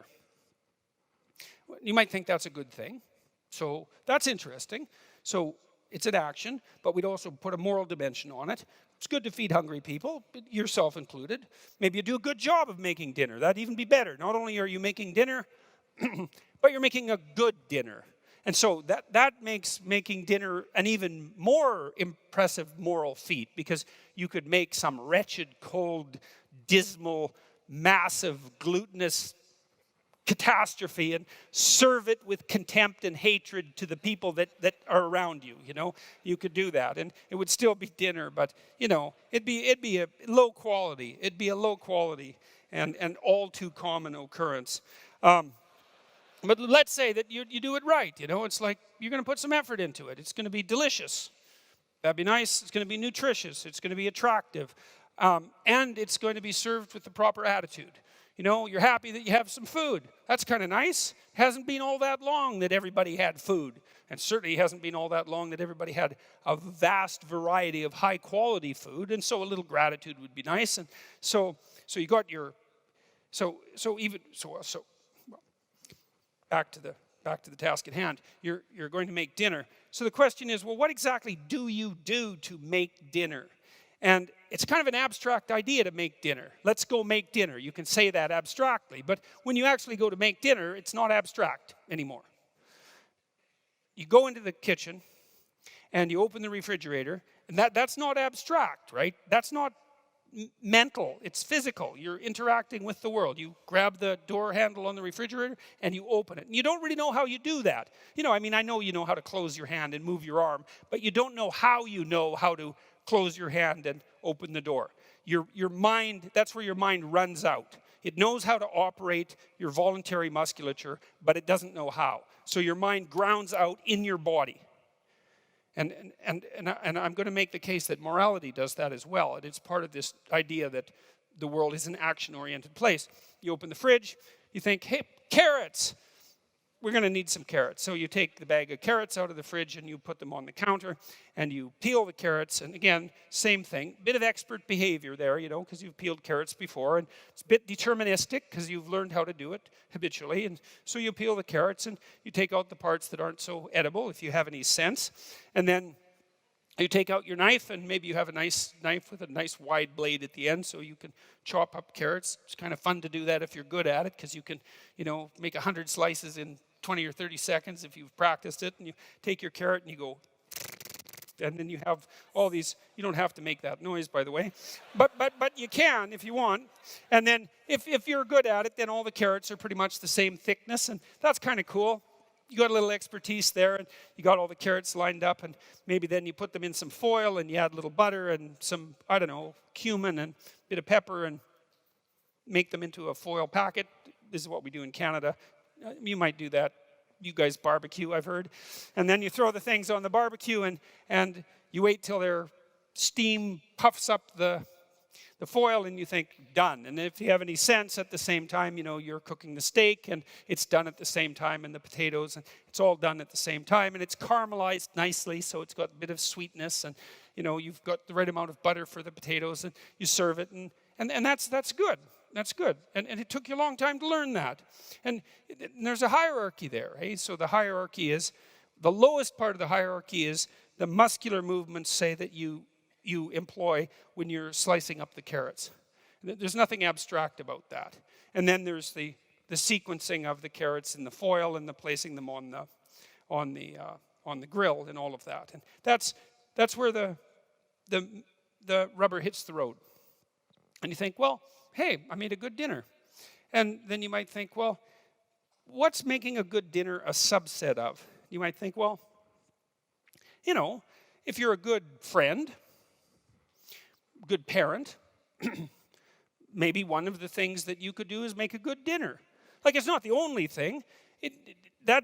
You might think that's a good thing. So that's interesting. So it's an action, but we'd also put a moral dimension on it. It's good to feed hungry people, yourself included. Maybe you do a good job of making dinner. That'd even be better. Not only are you making dinner, but you're making a good dinner. And so that makes making dinner an even more impressive moral feat, because you could make some wretched, cold, dismal, massive, glutinous catastrophe and serve it with contempt and hatred to the people that are around you. You could do that, and it would still be dinner, but it'd be a low quality. It'd be a low quality and all too common occurrence. But let's say that you do it right. It's like you're going to put some effort into it. It's going to be delicious. That'd be nice. It's going to be nutritious. It's going to be attractive, and it's going to be served with the proper attitude. You're happy that you have some food. That's kind of nice. It hasn't been all that long that everybody had food. And certainly it hasn't been all that long that everybody had a vast variety of high-quality food. And so a little gratitude would be nice. And so you got your... Back to the task at hand. You're going to make dinner. So the question is, well, what exactly do you do to make dinner? And it's kind of an abstract idea to make dinner. Let's go make dinner. You can say that abstractly, but when you actually go to make dinner, it's not abstract anymore. You go into the kitchen and you open the refrigerator, and that's not abstract, right? That's not mental, it's physical. You're interacting with the world. You grab the door handle on the refrigerator and you open it. And you don't really know how you do that. I know you know how to close your hand and move your arm, but you don't know how to close your hand and open the door. Your mind, that's where your mind runs out. It knows how to operate your voluntary musculature, but it doesn't know how. So your mind grounds out in your body. And I'm going to make the case that morality does that as well. And it's part of this idea that the world is an action-oriented place. You open the fridge, you think, hey, carrots. We're going to need some carrots. So you take the bag of carrots out of the fridge and you put them on the counter and you peel the carrots. And again, same thing. Bit of expert behavior there, because you've peeled carrots before. And it's a bit deterministic because you've learned how to do it habitually. And so you peel the carrots and you take out the parts that aren't so edible, if you have any sense. And then you take out your knife, and maybe you have a nice knife with a nice wide blade at the end so you can chop up carrots. It's kind of fun to do that if you're good at it, because you can, make 100 slices in 20 or 30 seconds if you've practiced it. And you take your carrot and you go, and then you have all these. You don't have to make that noise, by the way, but you can if you want. And then if you're good at it, then all the carrots are pretty much the same thickness, and that's kind of cool. You got a little expertise there, and you got all the carrots lined up, and maybe then you put them in some foil, and you add a little butter and some, cumin and a bit of pepper, and make them into a foil packet. This is what we do in Canada. You might do that. You guys barbecue, I've heard. And then you throw the things on the barbecue, and you wait till their steam puffs up the foil, and you think, done. And if you have any sense, at the same time, you're cooking the steak, and it's done at the same time, and the potatoes, and it's all done at the same time, and it's caramelized nicely, so it's got a bit of sweetness, and you've got the right amount of butter for the potatoes, and you serve it, and that's good. That's good. And it took you a long time to learn that. And there's a hierarchy there. Eh? So the hierarchy is, the lowest part of the hierarchy is the muscular movements, say, that you employ when you're slicing up the carrots. There's nothing abstract about that. And then there's the sequencing of the carrots in the foil and the placing them on the grill and all of that. And that's where the rubber hits the road. And you think, well, hey, I made a good dinner. And then you might think, well, what's making a good dinner a subset of? You might think, well, you know, if you're a good friend, good parent, maybe one of the things that you could do is make a good dinner. Like, it's not the only thing. That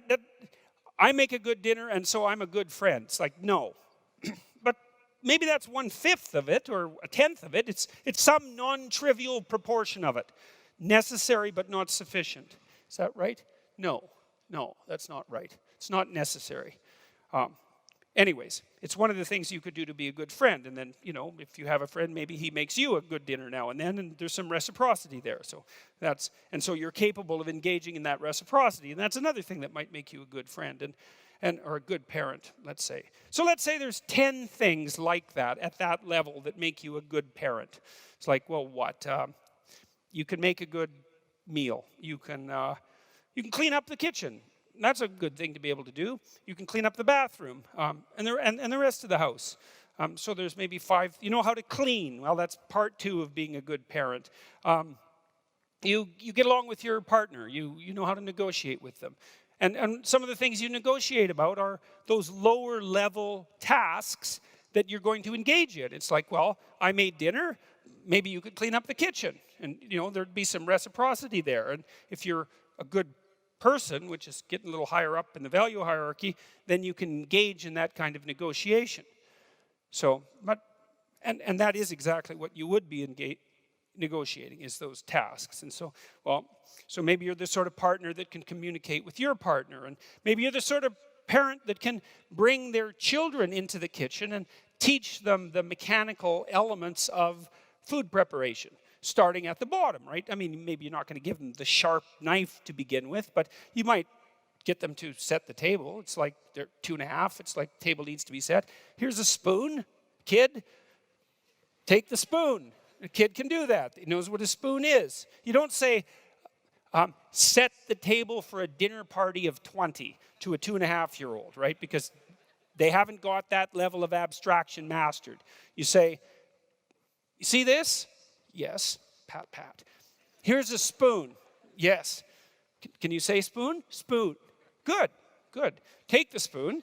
I make a good dinner and so I'm a good friend. It's like, no. But maybe that's 1/5 of it or 1/10 of it. It's some non-trivial proportion of it. Necessary but not sufficient. Is that right? No, that's not right. It's not necessary. Anyways, it's one of the things you could do to be a good friend. And then, you know, if you have a friend, maybe he makes you a good dinner now and then, and there's some reciprocity there. So you're capable of engaging in that reciprocity. And that's another thing that might make you a good friend or a good parent, let's say. So let's say there's 10 things like that at that level that make you a good parent. It's like, well, what? You can make a good meal. You can clean up the kitchen. That's a good thing to be able to do. You can clean up the bathroom and the rest of the house. So there's maybe 5. You know how to clean. Well, that's part 2 of being a good parent. You get along with your partner. You know how to negotiate with them. And some of the things you negotiate about are those lower level tasks that you're going to engage in. It's like, well, I made dinner. Maybe you could clean up the kitchen. And, you know, there'd be some reciprocity there. And if you're a good person, which is getting a little higher up in the value hierarchy, then you can engage in that kind of negotiation. So, and that is exactly what you would be negotiating, is those tasks. And so, so maybe you're the sort of partner that can communicate with your partner, and maybe you're the sort of parent that can bring their children into the kitchen and teach them the mechanical elements of food preparation, starting at the bottom, right? I mean, maybe you're not going to give them the sharp knife to begin with, but you might get them to set the table. It's like they're 2.5. It's like the table needs to be set. Here's a spoon. Kid, take the spoon. A kid can do that. He knows what a spoon is. You don't say, set the table for a dinner party of 20 to a 2.5-year-old, right? Because they haven't got that level of abstraction mastered. You say, you see this? Yes. Pat, pat. Here's a spoon. Yes. Can you say spoon? Spoon. Good. Good. Take the spoon.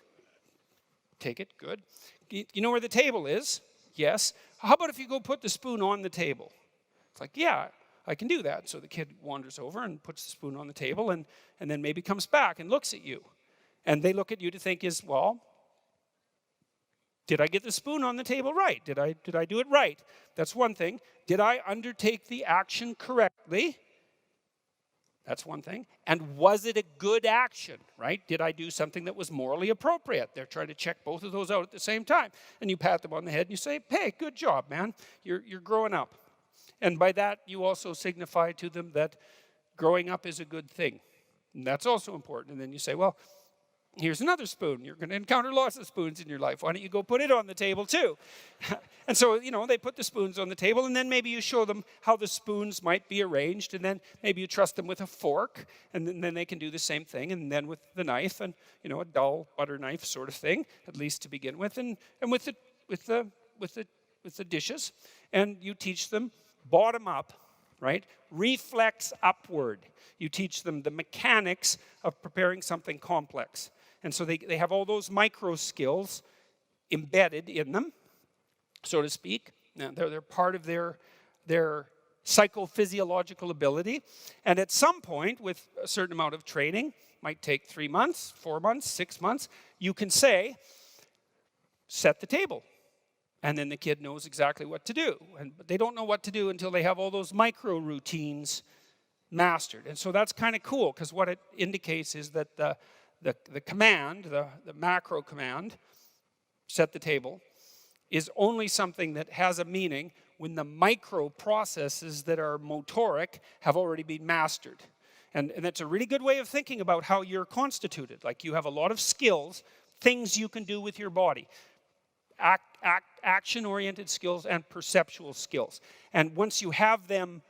Take it. Good. You know where the table is? Yes. How about if you go put the spoon on the table? It's like, yeah, I can do that. So the kid wanders over and puts the spoon on the table and then maybe comes back and looks at you. And they look at you to think is, well, did I get the spoon on the table right? Did I do it right? That's one thing. Did I undertake the action correctly? That's one thing. And was it a good action, right? Did I do something that was morally appropriate? They're trying to check both of those out at the same time. And you pat them on the head and you say, hey, good job, man. You're growing up. And by that, you also signify to them that growing up is a good thing. And that's also important. And then you say, well, here's another spoon. You're going to encounter lots of spoons in your life. Why don't you go put it on the table too? And so, you know, they put the spoons on the table, and then maybe you show them how the spoons might be arranged, and then maybe you trust them with a fork, and then they can do the same thing, and then with the knife, and, you know, a dull butter knife sort of thing, at least to begin with, and with the dishes, and you teach them bottom up, right? Reflex upward. You teach them the mechanics of preparing something complex. And so they have all those micro skills embedded in them, so to speak. Now, they're part of their psychophysiological ability. And at some point, with a certain amount of training, might take 3 months, 4 months, 6 months, you can say, set the table. And then the kid knows exactly what to do. But they don't know what to do until they have all those micro routines mastered. And so that's kind of cool, because what it indicates is that the command, the macro command, set the table, is only something that has a meaning when the micro processes that are motoric have already been mastered. And that's a really good way of thinking about how you're constituted. Like you have a lot of skills, things you can do with your body. Action-oriented skills and perceptual skills. And once you have them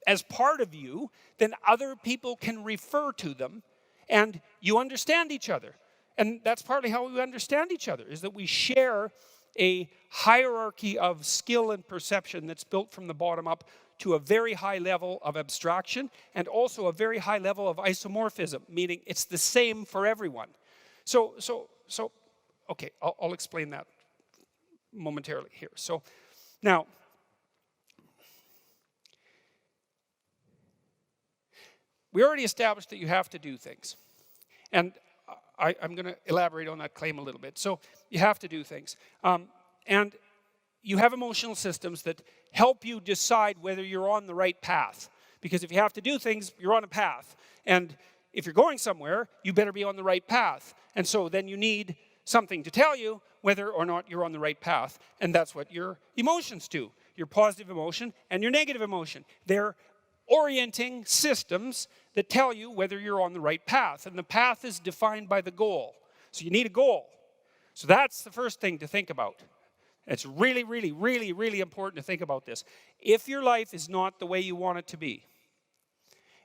as part of you, then other people can refer to them and you understand each other. And that's partly how we understand each other, is that we share a hierarchy of skill and perception that's built from the bottom up to a very high level of abstraction and also a very high level of isomorphism, meaning it's the same for everyone. So okay, I'll explain that momentarily here. So now, we already established that you have to do things. And I'm going to elaborate on that claim a little bit. So you have to do things. And you have emotional systems that help you decide whether you're on the right path. Because if you have to do things, you're on a path. And if you're going somewhere, you better be on the right path. And so then you need something to tell you whether or not you're on the right path. And that's what your emotions do. Your positive emotion and your negative emotion. They're orienting systems that tell you whether you're on the right path. And the path is defined by the goal. So you need a goal. So that's the first thing to think about. It's really, really, really, really important to think about this. If your life is not the way you want it to be,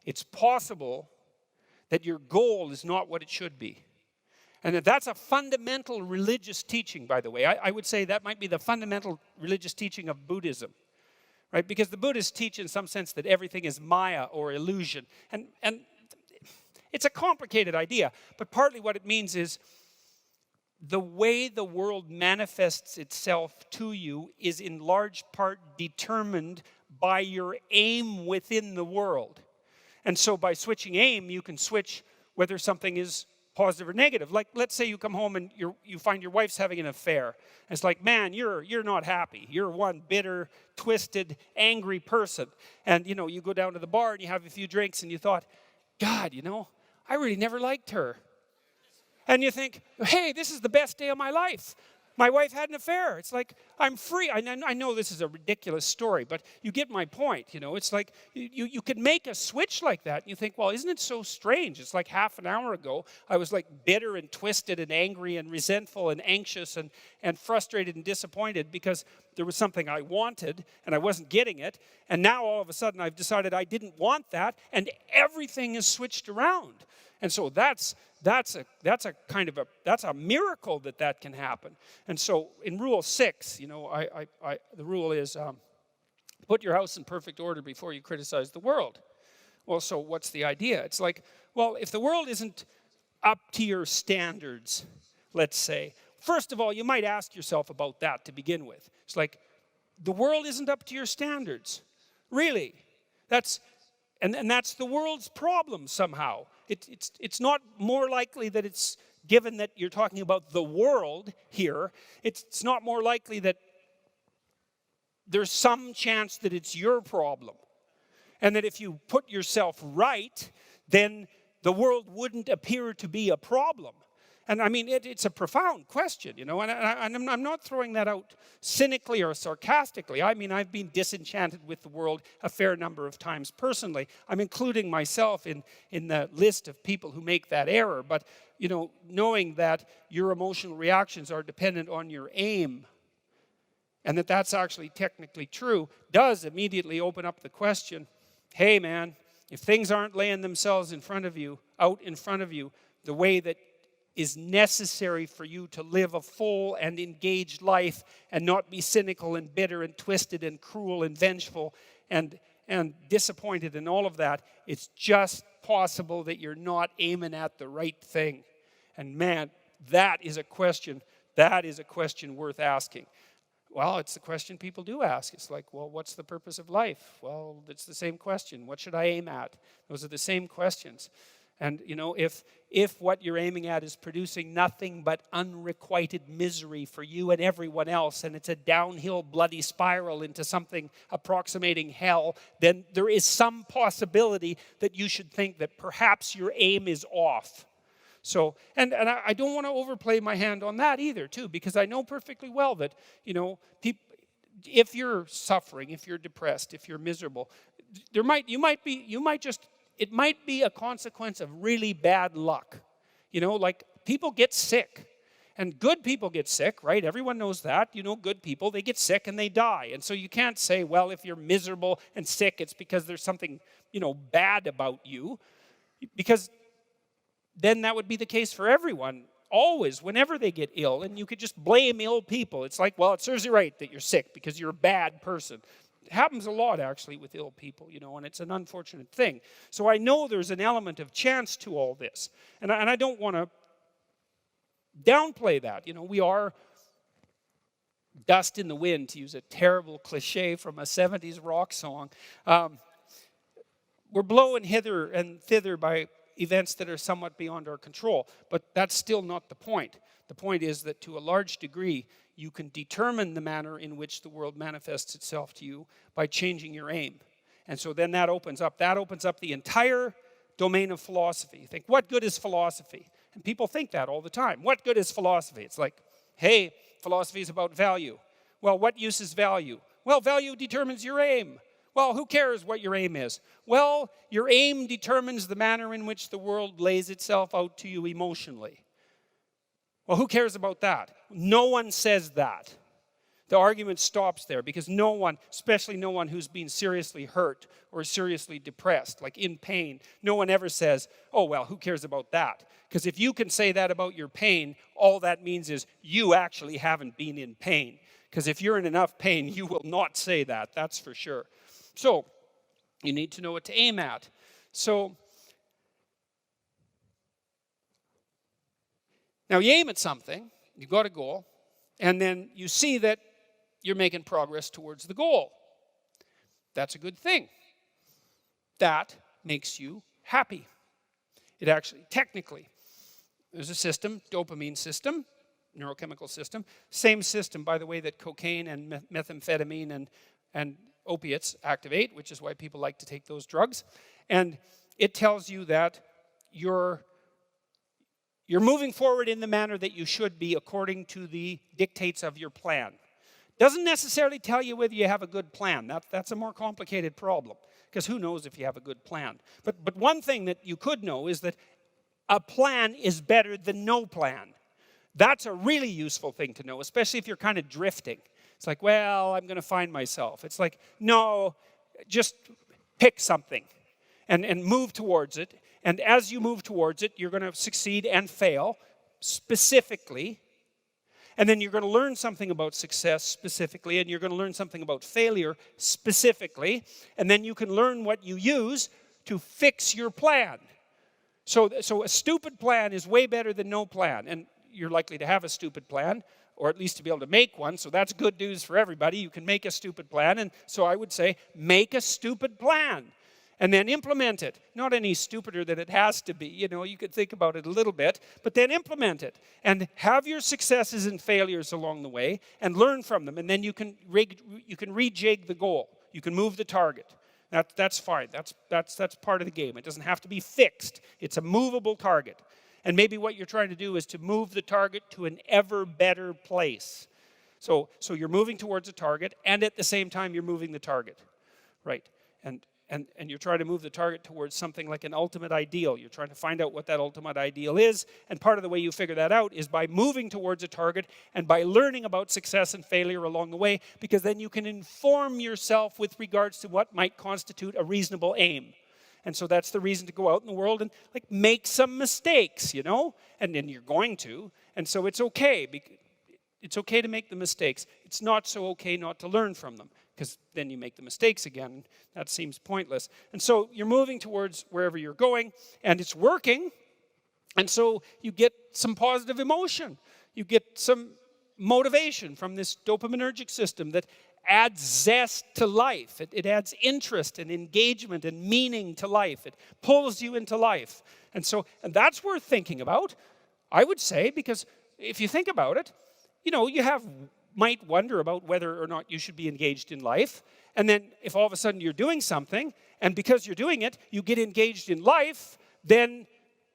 it's possible that your goal is not what it should be. And that's a fundamental religious teaching, by the way. I would say that might be the fundamental religious teaching of Buddhism. Right? Because the Buddhists teach in some sense that everything is Maya or illusion. And it's a complicated idea, but partly what it means is the way the world manifests itself to you is in large part determined by your aim within the world. And so by switching aim, you can switch whether something is positive or negative. Like, let's say you come home and you find your wife's having an affair. And it's like, man, you're not happy. You're one bitter, twisted, angry person. And, you go down to the bar and you have a few drinks and you thought, God, I really never liked her. And you think, hey, this is the best day of my life. My wife had an affair. It's like, I'm free. I know this is a ridiculous story, but you get my point. It's like you could make a switch like that. And you think, well, isn't it so strange? It's like half an hour ago, I was like bitter and twisted and angry and resentful and anxious and frustrated and disappointed because there was something I wanted and I wasn't getting it. And now all of a sudden I've decided I didn't want that and everything is switched around. And so that's a miracle that can happen. And so in Rule 6, the rule is put your house in perfect order before you criticize the world. Well, so what's the idea? It's like, well, if the world isn't up to your standards, let's say, first of all, you might ask yourself about that to begin with. It's like, the world isn't up to your standards. Really? That's the world's problem somehow. It's not more likely that it's, given that you're talking about the world here, it's not more likely that there's some chance that it's your problem. And that if you put yourself right, then the world wouldn't appear to be a problem. And I mean, it's a profound question, and I'm not throwing that out cynically or sarcastically. I mean, I've been disenchanted with the world a fair number of times personally. I'm including myself in the list of people who make that error. But, knowing that your emotional reactions are dependent on your aim, and that's actually technically true, does immediately open up the question, hey, man, if things aren't laying themselves out in front of you, the way that is necessary for you to live a full and engaged life and not be cynical and bitter and twisted and cruel and vengeful and disappointed and all of that, it's just possible that you're not aiming at the right thing. And man, that is a question worth asking. Well, it's the question people do ask. It's like, well, what's the purpose of life? Well, it's the same question. What should I aim at? Those are the same questions. And, if what you're aiming at is producing nothing but unrequited misery for you and everyone else, and it's a downhill bloody spiral into something approximating hell, then there is some possibility that you should think that perhaps your aim is off. So, and I don't want to overplay my hand on that either, too, because I know perfectly well that, if you're suffering, if you're depressed, if you're miserable, it might be a consequence of really bad luck. Like people get sick. And good people get sick, right? Everyone knows that. Good people, they get sick and they die. And so you can't say, well, if you're miserable and sick, it's because there's something, bad about you. Because then that would be the case for everyone, always, whenever they get ill. And you could just blame ill people. It's like, well, it serves you right that you're sick because you're a bad person. It happens a lot, actually, with ill people, and it's an unfortunate thing. So I know there's an element of chance to all this. And I don't want to downplay that. We are dust in the wind, to use a terrible cliche from a 70s rock song. We're blown hither and thither by events that are somewhat beyond our control. But that's still not the point. The point is that to a large degree, you can determine the manner in which the world manifests itself to you by changing your aim. And so then that opens up the entire domain of philosophy. You think, what good is philosophy? And people think that all the time. What good is philosophy? It's like, hey, philosophy is about value. Well, what use is value? Well, value determines your aim. Well, who cares what your aim is? Well, your aim determines the manner in which the world lays itself out to you emotionally. Well, who cares about that? No one says that. The argument stops there because no one, especially no one who's been seriously hurt or seriously depressed, like in pain, no one ever says, oh, well, who cares about that? Because if you can say that about your pain, all that means is you actually haven't been in pain. Because if you're in enough pain, you will not say that, that's for sure. So, you need to know what to aim at. So, now you aim at something, you've got a goal, and then you see that you're making progress towards the goal. That's a good thing. That makes you happy. It actually, technically, there's a system, dopamine system, neurochemical system. Same system, by the way, that cocaine and methamphetamine and opiates activate, which is why people like to take those drugs. And it tells you that you're moving forward in the manner that you should be according to the dictates of your plan. Doesn't necessarily tell you whether you have a good plan. That's a more complicated problem, because who knows if you have a good plan. But one thing that you could know is that a plan is better than no plan. That's a really useful thing to know, especially if you're kind of drifting. It's like, well, I'm going to find myself. It's like, no, just pick something and move towards it. And as you move towards it, you're going to succeed and fail specifically. And then you're going to learn something about success specifically, and you're going to learn something about failure specifically. And then you can learn what you use to fix your plan. So a stupid plan is way better than no plan. And you're likely to have a stupid plan, or at least to be able to make one. So that's good news for everybody. You can make a stupid plan. And so I would say, make a stupid plan. And then implement it. Not any stupider than it has to be. You could think about it a little bit, but then implement it. And have your successes and failures along the way and learn from them. And then you can rejig the goal. You can move the target. That's fine. That's part of the game. It doesn't have to be fixed. It's a movable target. And maybe what you're trying to do is to move the target to an ever better place. So you're moving towards a target, and at the same time you're moving the target. Right. And you're trying to move the target towards something like an ultimate ideal. You're trying to find out what that ultimate ideal is. And part of the way you figure that out is by moving towards a target and by learning about success and failure along the way, because then you can inform yourself with regards to what might constitute a reasonable aim. And so that's the reason to go out in the world and make some mistakes, And then you're going to. And so it's okay. It's okay to make the mistakes. It's not so okay not to learn from them, because then you make the mistakes again. That seems pointless. And so you're moving towards wherever you're going, and it's working. And so you get some positive emotion. You get some motivation from this dopaminergic system that adds zest to life. It adds interest and engagement and meaning to life. It pulls you into life. And that's worth thinking about, I would say, because if you think about it, you might wonder about whether or not you should be engaged in life. And then if all of a sudden you're doing something, and because you're doing it, you get engaged in life, then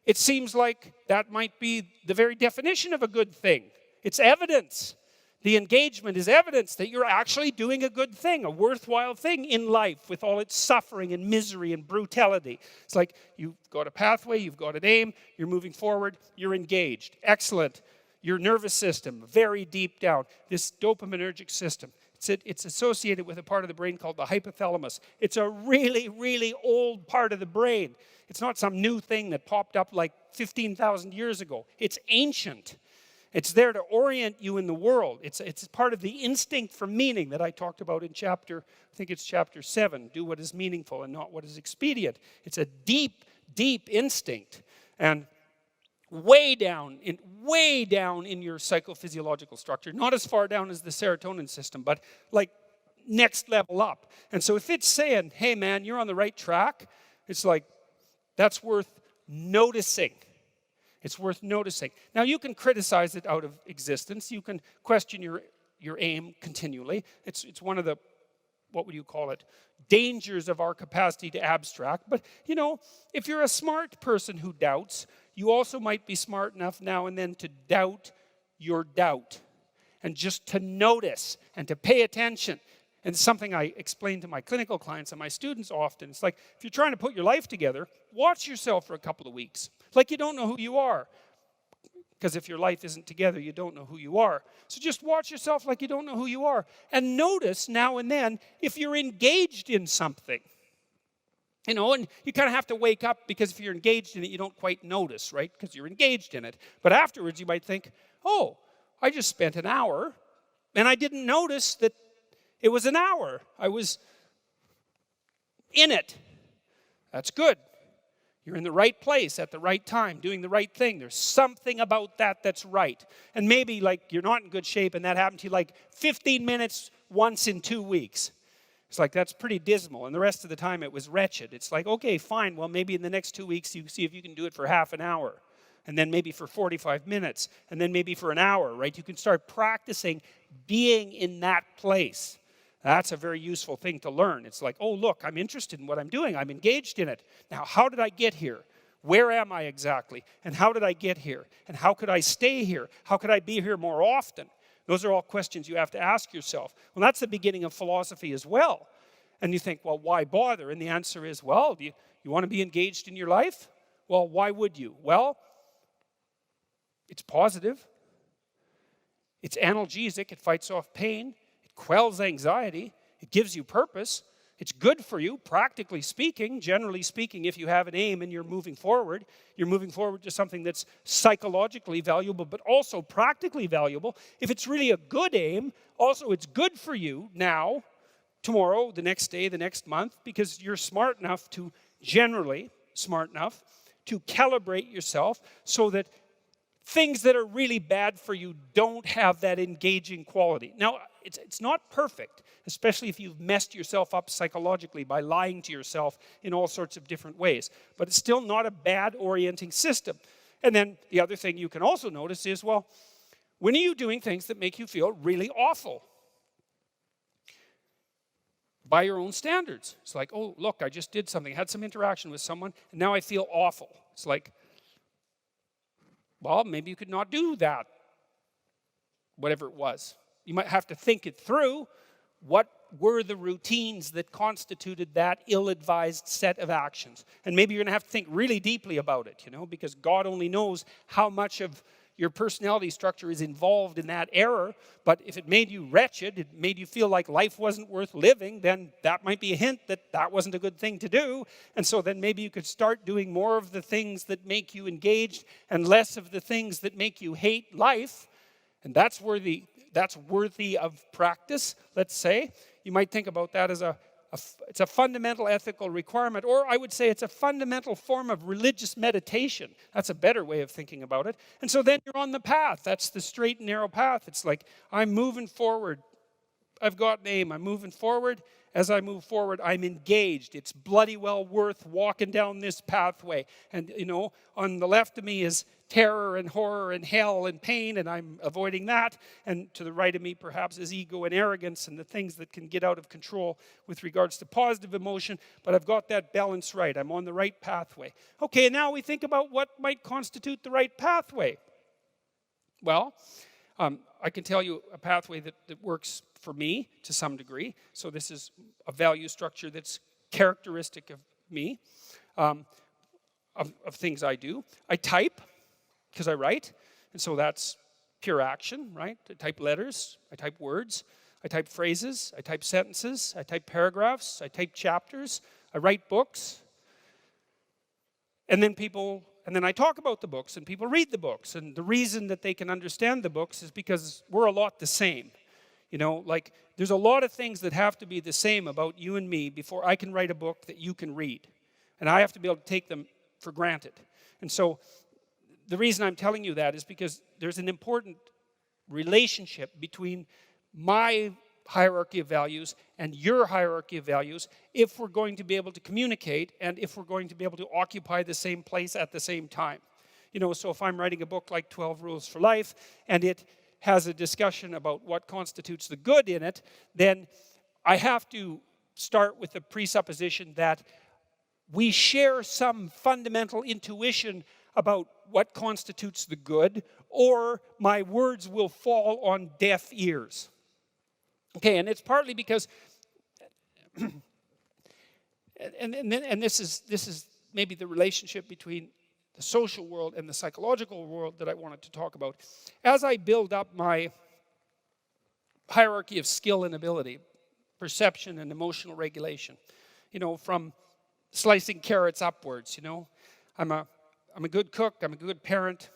it seems like that might be the very definition of a good thing. It's evidence. The engagement is evidence that you're actually doing a good thing, a worthwhile thing in life with all its suffering and misery and brutality. It's like you've got a pathway, you've got an aim, you're moving forward, you're engaged. Excellent. Your nervous system, very deep down, this dopaminergic system. It's associated with a part of the brain called the hypothalamus. It's a really, really old part of the brain. It's not some new thing that popped up like 15,000 years ago. It's ancient. It's there to orient you in the world. It's part of the instinct for meaning that I talked about in chapter 7. Do what is meaningful and not what is expedient. It's a deep, deep instinct. And way down in your psychophysiological structure, not as far down as the serotonin system, but like next level up. And so if it's saying, hey man, you're on the right track, it's like, that's worth noticing. It's worth noticing. Now you can criticize it out of existence. You can question your aim continually. It's one of the, what would you call it, dangers of our capacity to abstract. But, you know, if you're a smart person who doubts, you also might be smart enough now and then to doubt your doubt. And just to notice and to pay attention. And it's something I explain to my clinical clients and my students often. It's like, if you're trying to put your life together, watch yourself for a couple of weeks. Like you don't know who you are. Because if your life isn't together, you don't know who you are. So just watch yourself like you don't know who you are. And notice now and then if you're engaged in something. You know, and you kind of have to wake up because if you're engaged in it, you don't quite notice, right? Because you're engaged in it. But afterwards, you might think, oh, I just spent an hour and I didn't notice that it was an hour. I was in it. That's good. You're in the right place at the right time, doing the right thing. There's something about that that's right. And maybe like you're not in good shape and that happened to you like 15 minutes once in 2 weeks. It's like that's pretty dismal. And the rest of the time it was wretched. It's like, okay, fine. Well, maybe in the next 2 weeks you see if you can do it for half an hour. And then maybe for 45 minutes. And then maybe for an hour, right? You can start practicing being in that place. That's a very useful thing to learn. It's like, oh, look, I'm interested in what I'm doing. I'm engaged in it. Now, how did I get here? Where am I exactly? And how did I get here? And how could I stay here? How could I be here more often? Those are all questions you have to ask yourself. Well, that's the beginning of philosophy as well. And you think, well, why bother? And the answer is, well, do you want to be engaged in your life? Well, why would you? Well, it's positive. It's analgesic. It fights off pain. Quells anxiety, it gives you purpose, it's good for you, practically speaking, generally speaking, if you have an aim and you're moving forward to something that's psychologically valuable, but also practically valuable. If it's really a good aim, also it's good for you now, tomorrow, the next day, the next month, because you're generally smart enough to calibrate yourself so that things that are really bad for you don't have that engaging quality. Now, it's not perfect, especially if you've messed yourself up psychologically by lying to yourself in all sorts of different ways. But it's still not a bad orienting system. And then the other thing you can also notice is, well, when are you doing things that make you feel really awful? By your own standards. It's like, oh, look, I just did something, had some interaction with someone, and now I feel awful. It's like, well, maybe you could not do that, whatever it was. You might have to think it through. What were the routines that constituted that ill-advised set of actions? And maybe you're going to have to think really deeply about it, because God only knows how much of your personality structure is involved in that error. But if it made you wretched, it made you feel like life wasn't worth living, then that might be a hint that that wasn't a good thing to do. And so then maybe you could start doing more of the things that make you engaged and less of the things that make you hate life. And that's worthy of practice, let's say. You might think about that as it's a fundamental ethical requirement, or I would say it's a fundamental form of religious meditation. That's a better way of thinking about it. And so then you're on the path. That's the straight and narrow path. It's like, I'm moving forward. I've got an aim. I'm moving forward. As I move forward, I'm engaged. It's bloody well worth walking down this pathway. And, on the left of me is terror and horror and hell and pain, and I'm avoiding that. And to the right of me, perhaps, is ego and arrogance and the things that can get out of control with regards to positive emotion. But I've got that balance right. I'm on the right pathway. Okay, now we think about what might constitute the right pathway. Well, I can tell you a pathway that works for me to some degree. So this is a value structure that's characteristic of me, of things I do. I type, because I write, and so that's pure action, right? I type letters, I type words, I type phrases, I type sentences, I type paragraphs, I type chapters, I write books, and then I talk about the books, and people read the books, and the reason that they can understand the books is because we're a lot the same. You know, like, there's a lot of things that have to be the same about you and me before I can write a book that you can read. And I have to be able to take them for granted. And so the reason I'm telling you that is because there's an important relationship between my hierarchy of values and your hierarchy of values if we're going to be able to communicate and if we're going to be able to occupy the same place at the same time. You know, so if I'm writing a book like 12 Rules for Life and it has a discussion about what constitutes the good in it, then I have to start with the presupposition that we share some fundamental intuition about what constitutes the good, or my words will fall on deaf ears. Okay, and it's partly because, and this is maybe the relationship between the social world and the psychological world that I wanted to talk about. As I build up my hierarchy of skill and ability, perception and emotional regulation, you know, from slicing carrots upwards, you know, I'm a good cook, I'm a good parent,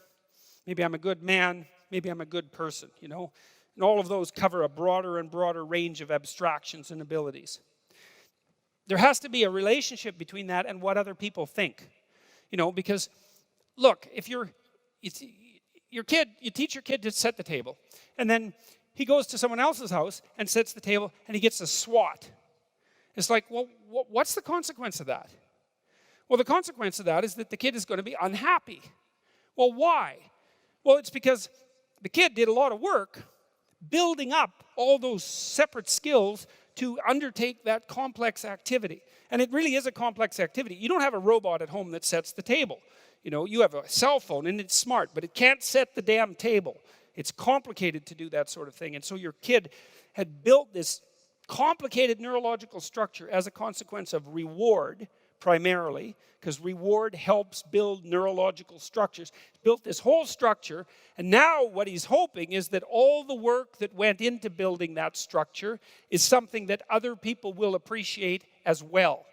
maybe I'm a good man, maybe I'm a good person, you know. And all of those cover a broader and broader range of abstractions and abilities. There has to be a relationship between that and what other people think. You know, because, look, if you teach your kid to set the table, and then he goes to someone else's house and sets the table, and he gets a swat. It's like, well, what's the consequence of that? Well, the consequence of that is that the kid is going to be unhappy. Well, why? Well, it's because the kid did a lot of work building up all those separate skills to undertake that complex activity. And it really is a complex activity. You don't have a robot at home that sets the table. You know, you have a cell phone and it's smart, but it can't set the damn table. It's complicated to do that sort of thing. And so your kid had built this complicated neurological structure as a consequence of reward, primarily, because reward helps build neurological structures. Built this whole structure, and now what he's hoping is that all the work that went into building that structure is something that other people will appreciate as well.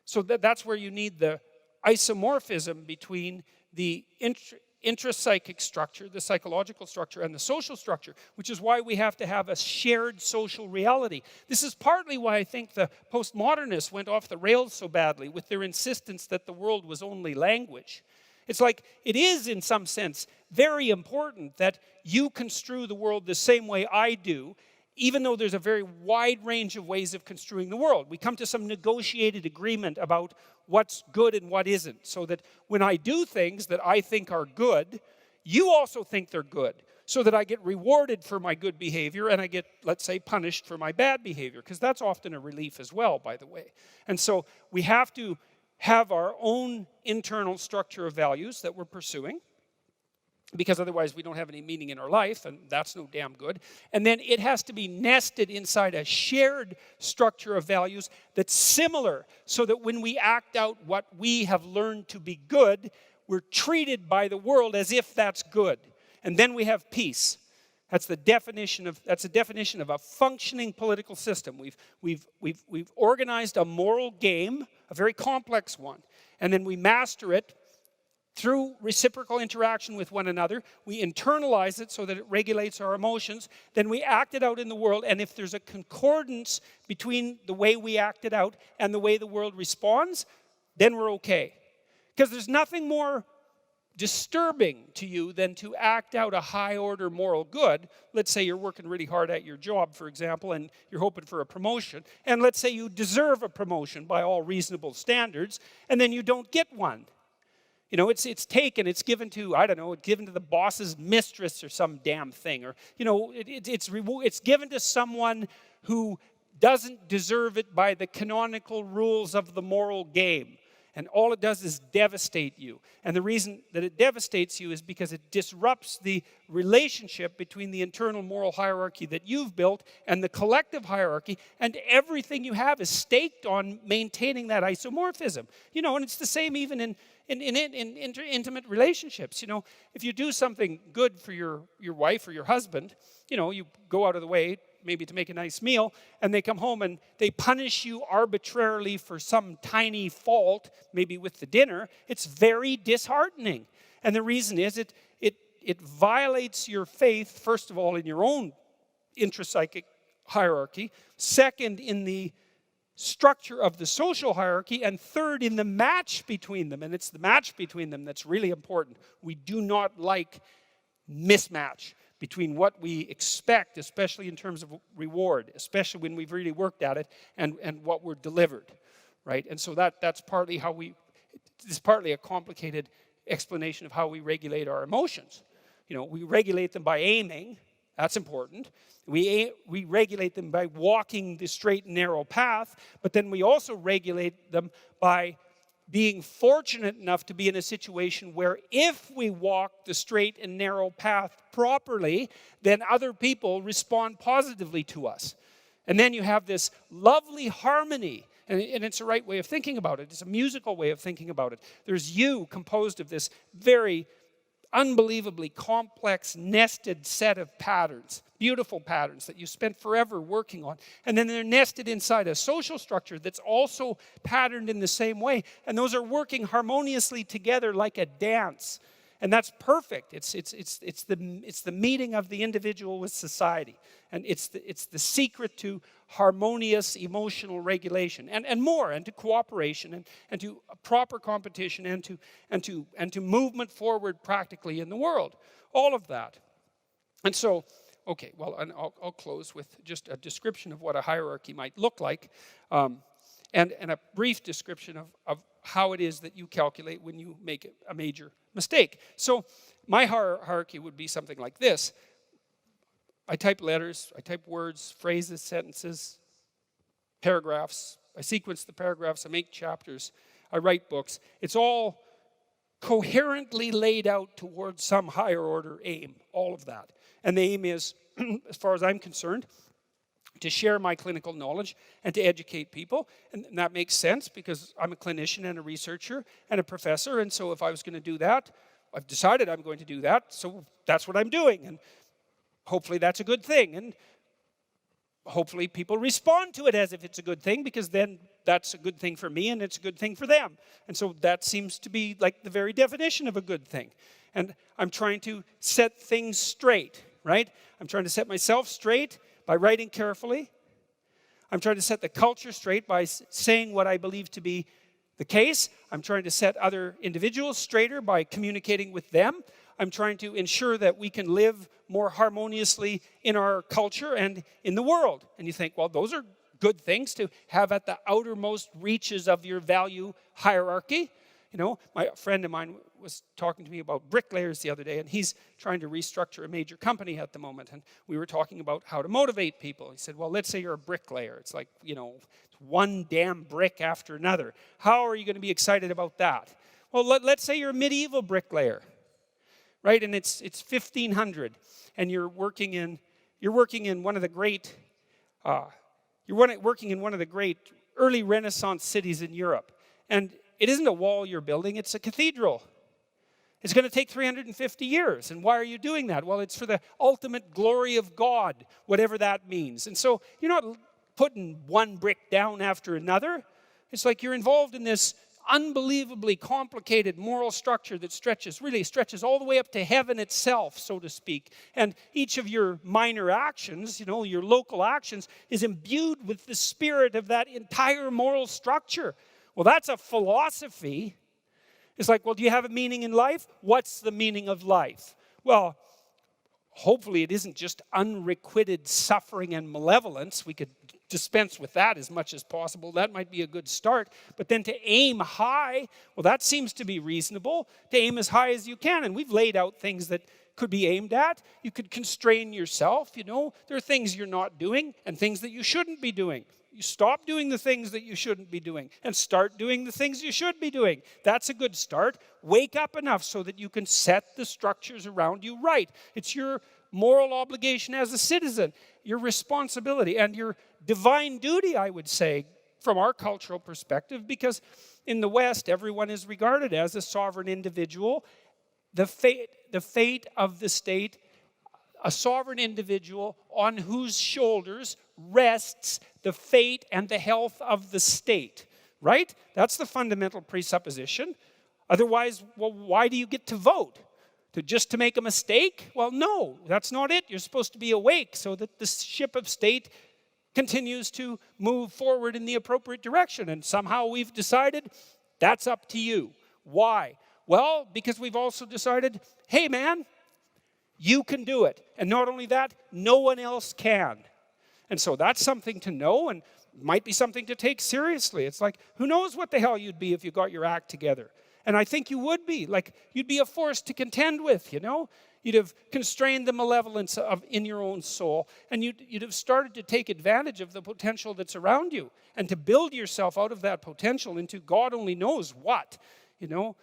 So that's where you need the isomorphism between the intrapsychic structure, the psychological structure, and the social structure, which is why we have to have a shared social reality. This is partly why I think the postmodernists went off the rails so badly with their insistence that the world was only language. It's like, it is in some sense very important that you construe the world the same way I do, even though there's a very wide range of ways of construing the world. We come to some negotiated agreement about what's good and what isn't, so that when I do things that I think are good, you also think they're good, so that I get rewarded for my good behavior and I get, let's say, punished for my bad behavior, because that's often a relief as well, by the way. And so we have to have our own internal structure of values that we're pursuing, because otherwise we don't have any meaning in our life, and that's no damn good. And then it has to be nested inside a shared structure of values that's similar, so that when we act out what we have learned to be good, we're treated by the world as if that's good. And then we have peace. That's a definition of a functioning political system. We've organized a moral game, a very complex one, and then we master it through reciprocal interaction with one another. We internalize it so that it regulates our emotions. Then we act it out in the world, and if there's a concordance between the way we act it out and the way the world responds, then we're okay. Because there's nothing more disturbing to you than to act out a high-order moral good. Let's say you're working really hard at your job, for example, and you're hoping for a promotion. And let's say you deserve a promotion by all reasonable standards, and then you don't get one. You know, it's given to, I don't know, it's given to the boss's mistress or some damn thing. Or, you know, it's given to someone who doesn't deserve it by the canonical rules of the moral game. And all it does is devastate you. And the reason that it devastates you is because it disrupts the relationship between the internal moral hierarchy that you've built and the collective hierarchy, and everything you have is staked on maintaining that isomorphism. You know, and it's the same even in intimate relationships. You know, if you do something good for your wife or your husband, you know, you go out of the way maybe to make a nice meal, and they come home and they punish you arbitrarily for some tiny fault, maybe with the dinner, it's very disheartening. And the reason is it violates your faith, first of all, in your own intrapsychic hierarchy, second, in the structure of the social hierarchy, and third, in the match between them. And it's the match between them that's really important. We do not like mismatch between what we expect, especially in terms of reward, especially when we've really worked at it, and what we're delivered, right? And so that's partly it's partly a complicated explanation of how we regulate our emotions. You know, we regulate them by aiming. That's important. We regulate them by walking the straight and narrow path, but then we also regulate them by being fortunate enough to be in a situation where if we walk the straight and narrow path properly, then other people respond positively to us. And then you have this lovely harmony, and it's a right way of thinking about it. It's a musical way of thinking about it. There's you composed of this very unbelievably complex, nested set of patterns, beautiful patterns that you spent forever working on. And then they're nested inside a social structure that's also patterned in the same way. And those are working harmoniously together like a dance. And that's perfect. It's the meeting of the individual with society. And it's the secret to harmonious emotional regulation and more, and to cooperation and to proper competition and to movement forward practically in the world. All of that. And so, okay, well, and I'll close with just a description of what a hierarchy might look like, and a brief description of how it is that you calculate when you make a major mistake. So my hierarchy would be something like this. I type letters, I type words, phrases, sentences, paragraphs. I sequence the paragraphs, I make chapters, I write books. It's all coherently laid out towards some higher order aim, all of that. And the aim is, as far as I'm concerned, to share my clinical knowledge and to educate people. And that makes sense because I'm a clinician and a researcher and a professor. And so if I was going to do that, I've decided I'm going to do that. So that's what I'm doing. And hopefully that's a good thing. And hopefully people respond to it as if it's a good thing, because then that's a good thing for me and it's a good thing for them. And so that seems to be like the very definition of a good thing. And I'm trying to set things straight, right? I'm trying to set myself straight by writing carefully. I'm trying to set the culture straight by saying what I believe to be the case. I'm trying to set other individuals straighter by communicating with them. I'm trying to ensure that we can live more harmoniously in our culture and in the world. And you think, well, those are good things to have at the outermost reaches of your value hierarchy. You know, a friend of mine was talking to me about bricklayers the other day, and he's trying to restructure a major company at the moment. And we were talking about how to motivate people. He said, well, let's say you're a bricklayer. It's like, you know, one damn brick after another. How are you going to be excited about that? Well, let's say you're a medieval bricklayer, right? And it's 1500, and you're working in one of the great early Renaissance cities in Europe. And it isn't a wall you're building, it's a cathedral. It's going to take 350 years. And why are you doing that? Well, it's for the ultimate glory of God, whatever that means. And so you're not putting one brick down after another. It's like you're involved in this unbelievably complicated moral structure that stretches all the way up to heaven itself, so to speak. And each of your minor actions, you know, your local actions, is imbued with the spirit of that entire moral structure. Well, that's a philosophy. It's like, well, do you have a meaning in life? What's the meaning of life? Well, hopefully it isn't just unrequited suffering and malevolence. We could dispense with that as much as possible. That might be a good start. But then to aim high, well, that seems to be reasonable. To aim as high as you can. And we've laid out things that could be aimed at. You could constrain yourself, you know. There are things you're not doing and things that you shouldn't be doing. You stop doing the things that you shouldn't be doing and start doing the things you should be doing. That's a good start. Wake up enough so that you can set the structures around you right. It's your moral obligation as a citizen, your responsibility, and your divine duty, I would say, from our cultural perspective, because in the West, everyone is regarded as a sovereign individual. The fate of the state, a sovereign individual on whose shoulders rests the fate and the health of the state, right? That's the fundamental presupposition. Otherwise, well, why do you get to vote? Just to make a mistake? Well, no, that's not it. You're supposed to be awake so that the ship of state continues to move forward in the appropriate direction. And somehow we've decided that's up to you. Why? Well, because we've also decided, hey man, you can do it. And not only that, no one else can. And so that's something to know and might be something to take seriously. It's like, who knows what the hell you'd be if you got your act together. And I think you would be. Like, you'd be a force to contend with, you know? You'd have constrained the malevolence in your own soul. And you'd have started to take advantage of the potential that's around you. And to build yourself out of that potential into God only knows what, you know?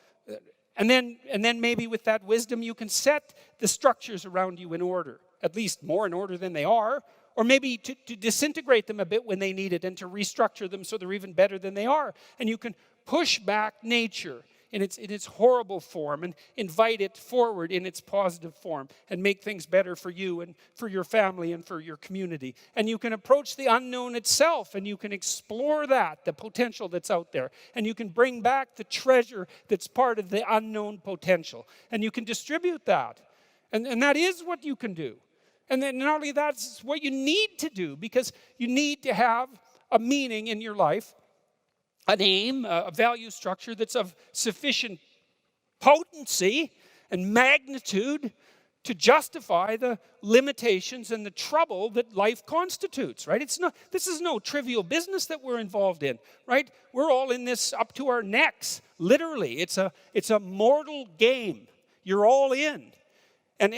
And then maybe with that wisdom, you can set the structures around you in order. At least more in order than they are. Or maybe to disintegrate them a bit when they need it and to restructure them so they're even better than they are. And you can push back nature in its horrible form and invite it forward in its positive form and make things better for you and for your family and for your community. And you can approach the unknown itself and you can explore that, the potential that's out there. And you can bring back the treasure that's part of the unknown potential. And you can distribute that. And that is what you can do. And then not only that's what you need to do, because you need to have a meaning in your life, an aim, a value structure that's of sufficient potency and magnitude to justify the limitations and the trouble that life constitutes, right? This is no trivial business that we're involved in, right? We're all in this up to our necks, literally. It's a mortal game. You're all in. And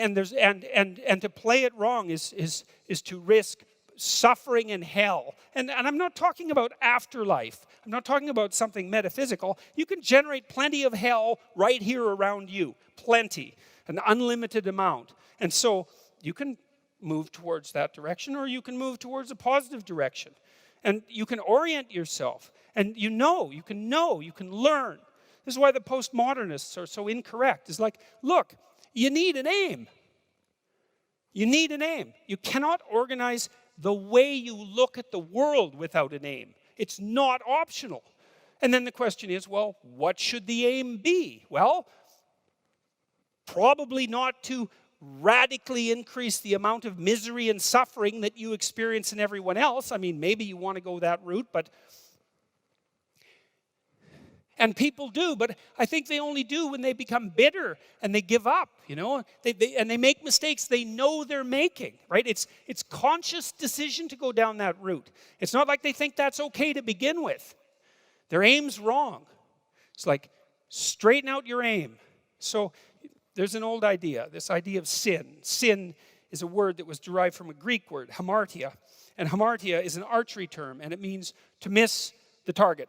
to play it wrong is to risk suffering in hell. And I'm not talking about afterlife. I'm not talking about something metaphysical. You can generate plenty of hell right here around you. Plenty. An unlimited amount. And so you can move towards that direction or you can move towards a positive direction. And you can orient yourself. And you can learn. This is why the postmodernists are so incorrect. It's like, look, you need an aim. You need an aim. You cannot organize the way you look at the world without an aim. It's not optional. And then the question is, well, what should the aim be? Well, probably not to radically increase the amount of misery and suffering that you experience in everyone else. I mean, maybe you want to go that route, and people do, but I think they only do when they become bitter and they give up, you know. And they make mistakes they know they're making, right? It's conscious decision to go down that route. It's not like they think that's okay to begin with. Their aim's wrong. It's like, straighten out your aim. So there's an old idea, this idea of sin. Sin is a word that was derived from a Greek word, hamartia. And hamartia is an archery term, and it means to miss the target.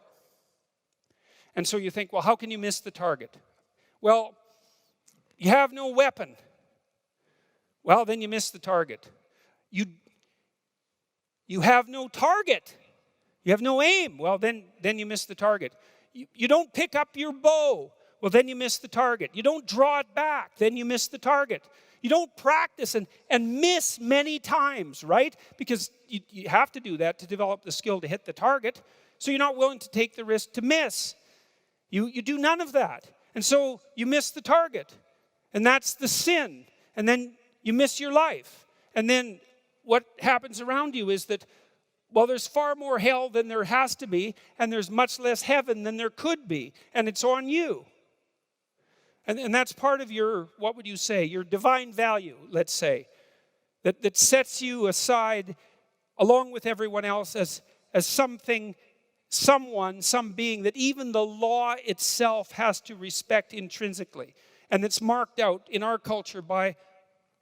And so you think, well, how can you miss the target? Well, you have no weapon. Well, then you miss the target. You have no target. You have no aim. Well, then you miss the target. You don't pick up your bow. Well, then you miss the target. You don't draw it back. Then you miss the target. You don't practice and miss many times, right? Because you have to do that to develop the skill to hit the target. So you're not willing to take the risk to miss. You do none of that. And so you miss the target. And that's the sin. And then you miss your life. And then what happens around you is that, well, there's far more hell than there has to be, and there's much less heaven than there could be. And it's on you. And that's part of your, what would you say, your divine value, let's say, that sets you aside along with everyone else as something, someone, some being that even the law itself has to respect intrinsically. And it's marked out in our culture by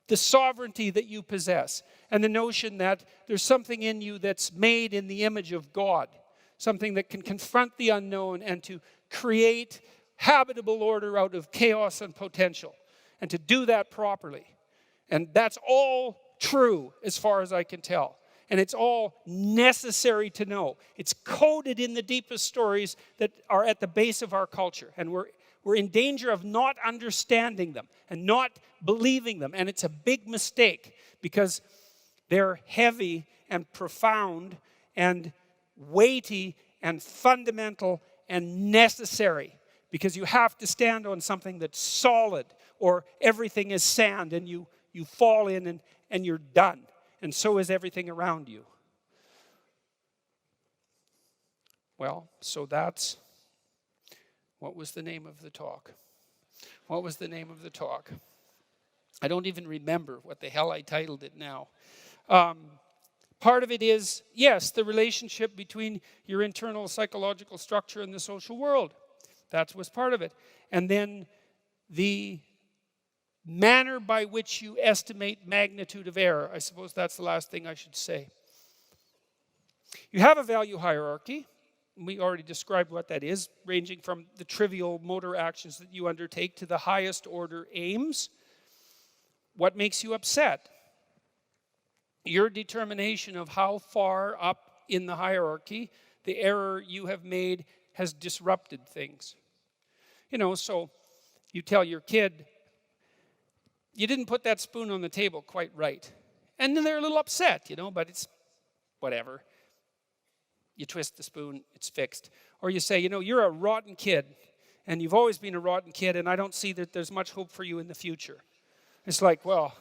the sovereignty that you possess, and the notion that there's something in you that's made in the image of God, something that can confront the unknown and to create habitable order out of chaos and potential, and to do that properly. And that's all true as far as I can tell. And it's all necessary to know. It's coded in the deepest stories that are at the base of our culture. And we're in danger of not understanding them and not believing them. And it's a big mistake because they're heavy and profound and weighty and fundamental and necessary, because you have to stand on something that's solid, or everything is sand and you fall in and you're done. And so is everything around you. Well, so that's, what was the name of the talk? What was the name of the talk? I don't even remember what the hell I titled it now. Part of it is, yes, the relationship between your internal psychological structure and the social world. That was part of it. And then the manner by which you estimate magnitude of error. I suppose that's the last thing I should say. You have a value hierarchy. We already described what that is, ranging from the trivial motor actions that you undertake to the highest order aims. What makes you upset? Your determination of how far up in the hierarchy the error you have made has disrupted things. So you tell your kid, you didn't put that spoon on the table quite right. And then they're a little upset, but it's whatever. You twist the spoon, it's fixed. Or you say, you're a rotten kid, and you've always been a rotten kid, and I don't see that there's much hope for you in the future. It's like, well,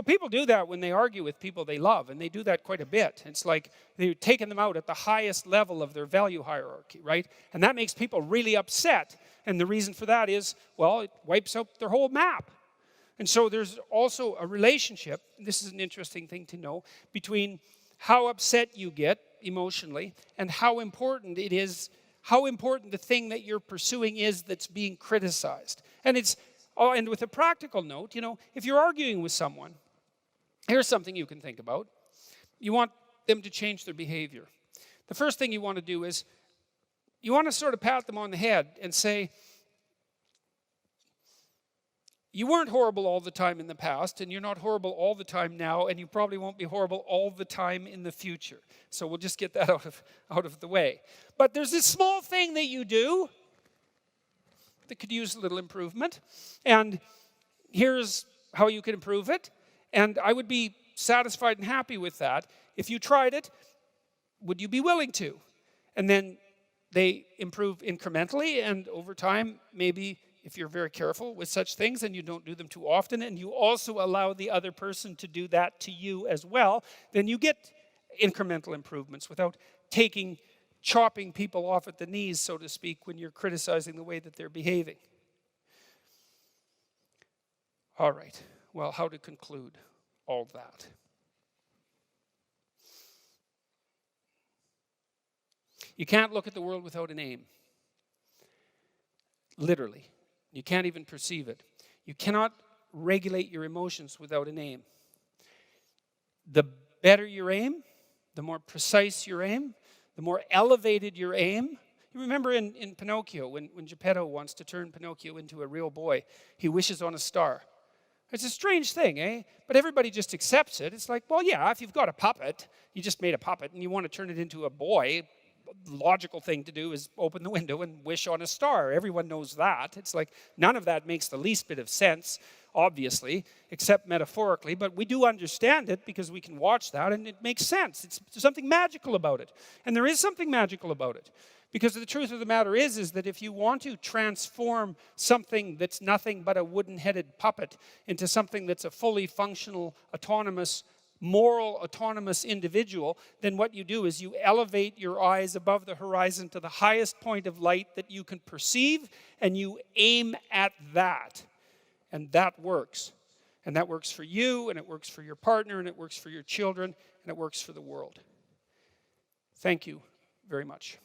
people do that when they argue with people they love, and they do that quite a bit. It's like they're taking them out at the highest level of their value hierarchy, right? And that makes people really upset. And the reason for that is, well, it wipes out their whole map. And so there's also a relationship, this is an interesting thing to know, between how upset you get emotionally and how important it is, how important the thing that you're pursuing is that's being criticized. And and with a practical note, if you're arguing with someone, here's something you can think about. You want them to change their behavior. The first thing you want to do is you want to sort of pat them on the head and say, you weren't horrible all the time in the past, and you're not horrible all the time now, and you probably won't be horrible all the time in the future. So we'll just get that out of the way. But there's this small thing that you do that could use a little improvement, and here's how you can improve it. And I would be satisfied and happy with that. If you tried it, would you be willing to? And then they improve incrementally, and over time, maybe if you're very careful with such things and you don't do them too often, and you also allow the other person to do that to you as well, then you get incremental improvements without chopping people off at the knees, so to speak, when you're criticizing the way that they're behaving. All right, well, how to conclude all that? You can't look at the world without an aim. Literally. You can't even perceive it. You cannot regulate your emotions without an aim. The better your aim, the more precise your aim, the more elevated your aim. You remember in Pinocchio, when Geppetto wants to turn Pinocchio into a real boy, he wishes on a star. It's a strange thing, eh? But everybody just accepts it. It's like, well, yeah, if you've got a puppet, you just made a puppet, and you want to turn it into a boy, the logical thing to do is open the window and wish on a star. Everyone knows that. It's like none of that makes the least bit of sense, obviously, except metaphorically, but we do understand it because we can watch that and it makes sense. There's something magical about it. And there is something magical about it. Because the truth of the matter is that if you want to transform something that's nothing but a wooden-headed puppet into something that's a fully functional, autonomous, moral, autonomous individual, then what you do is you elevate your eyes above the horizon to the highest point of light that you can perceive, and you aim at that. And that works. And that works for you, and it works for your partner, and it works for your children, and it works for the world. Thank you very much.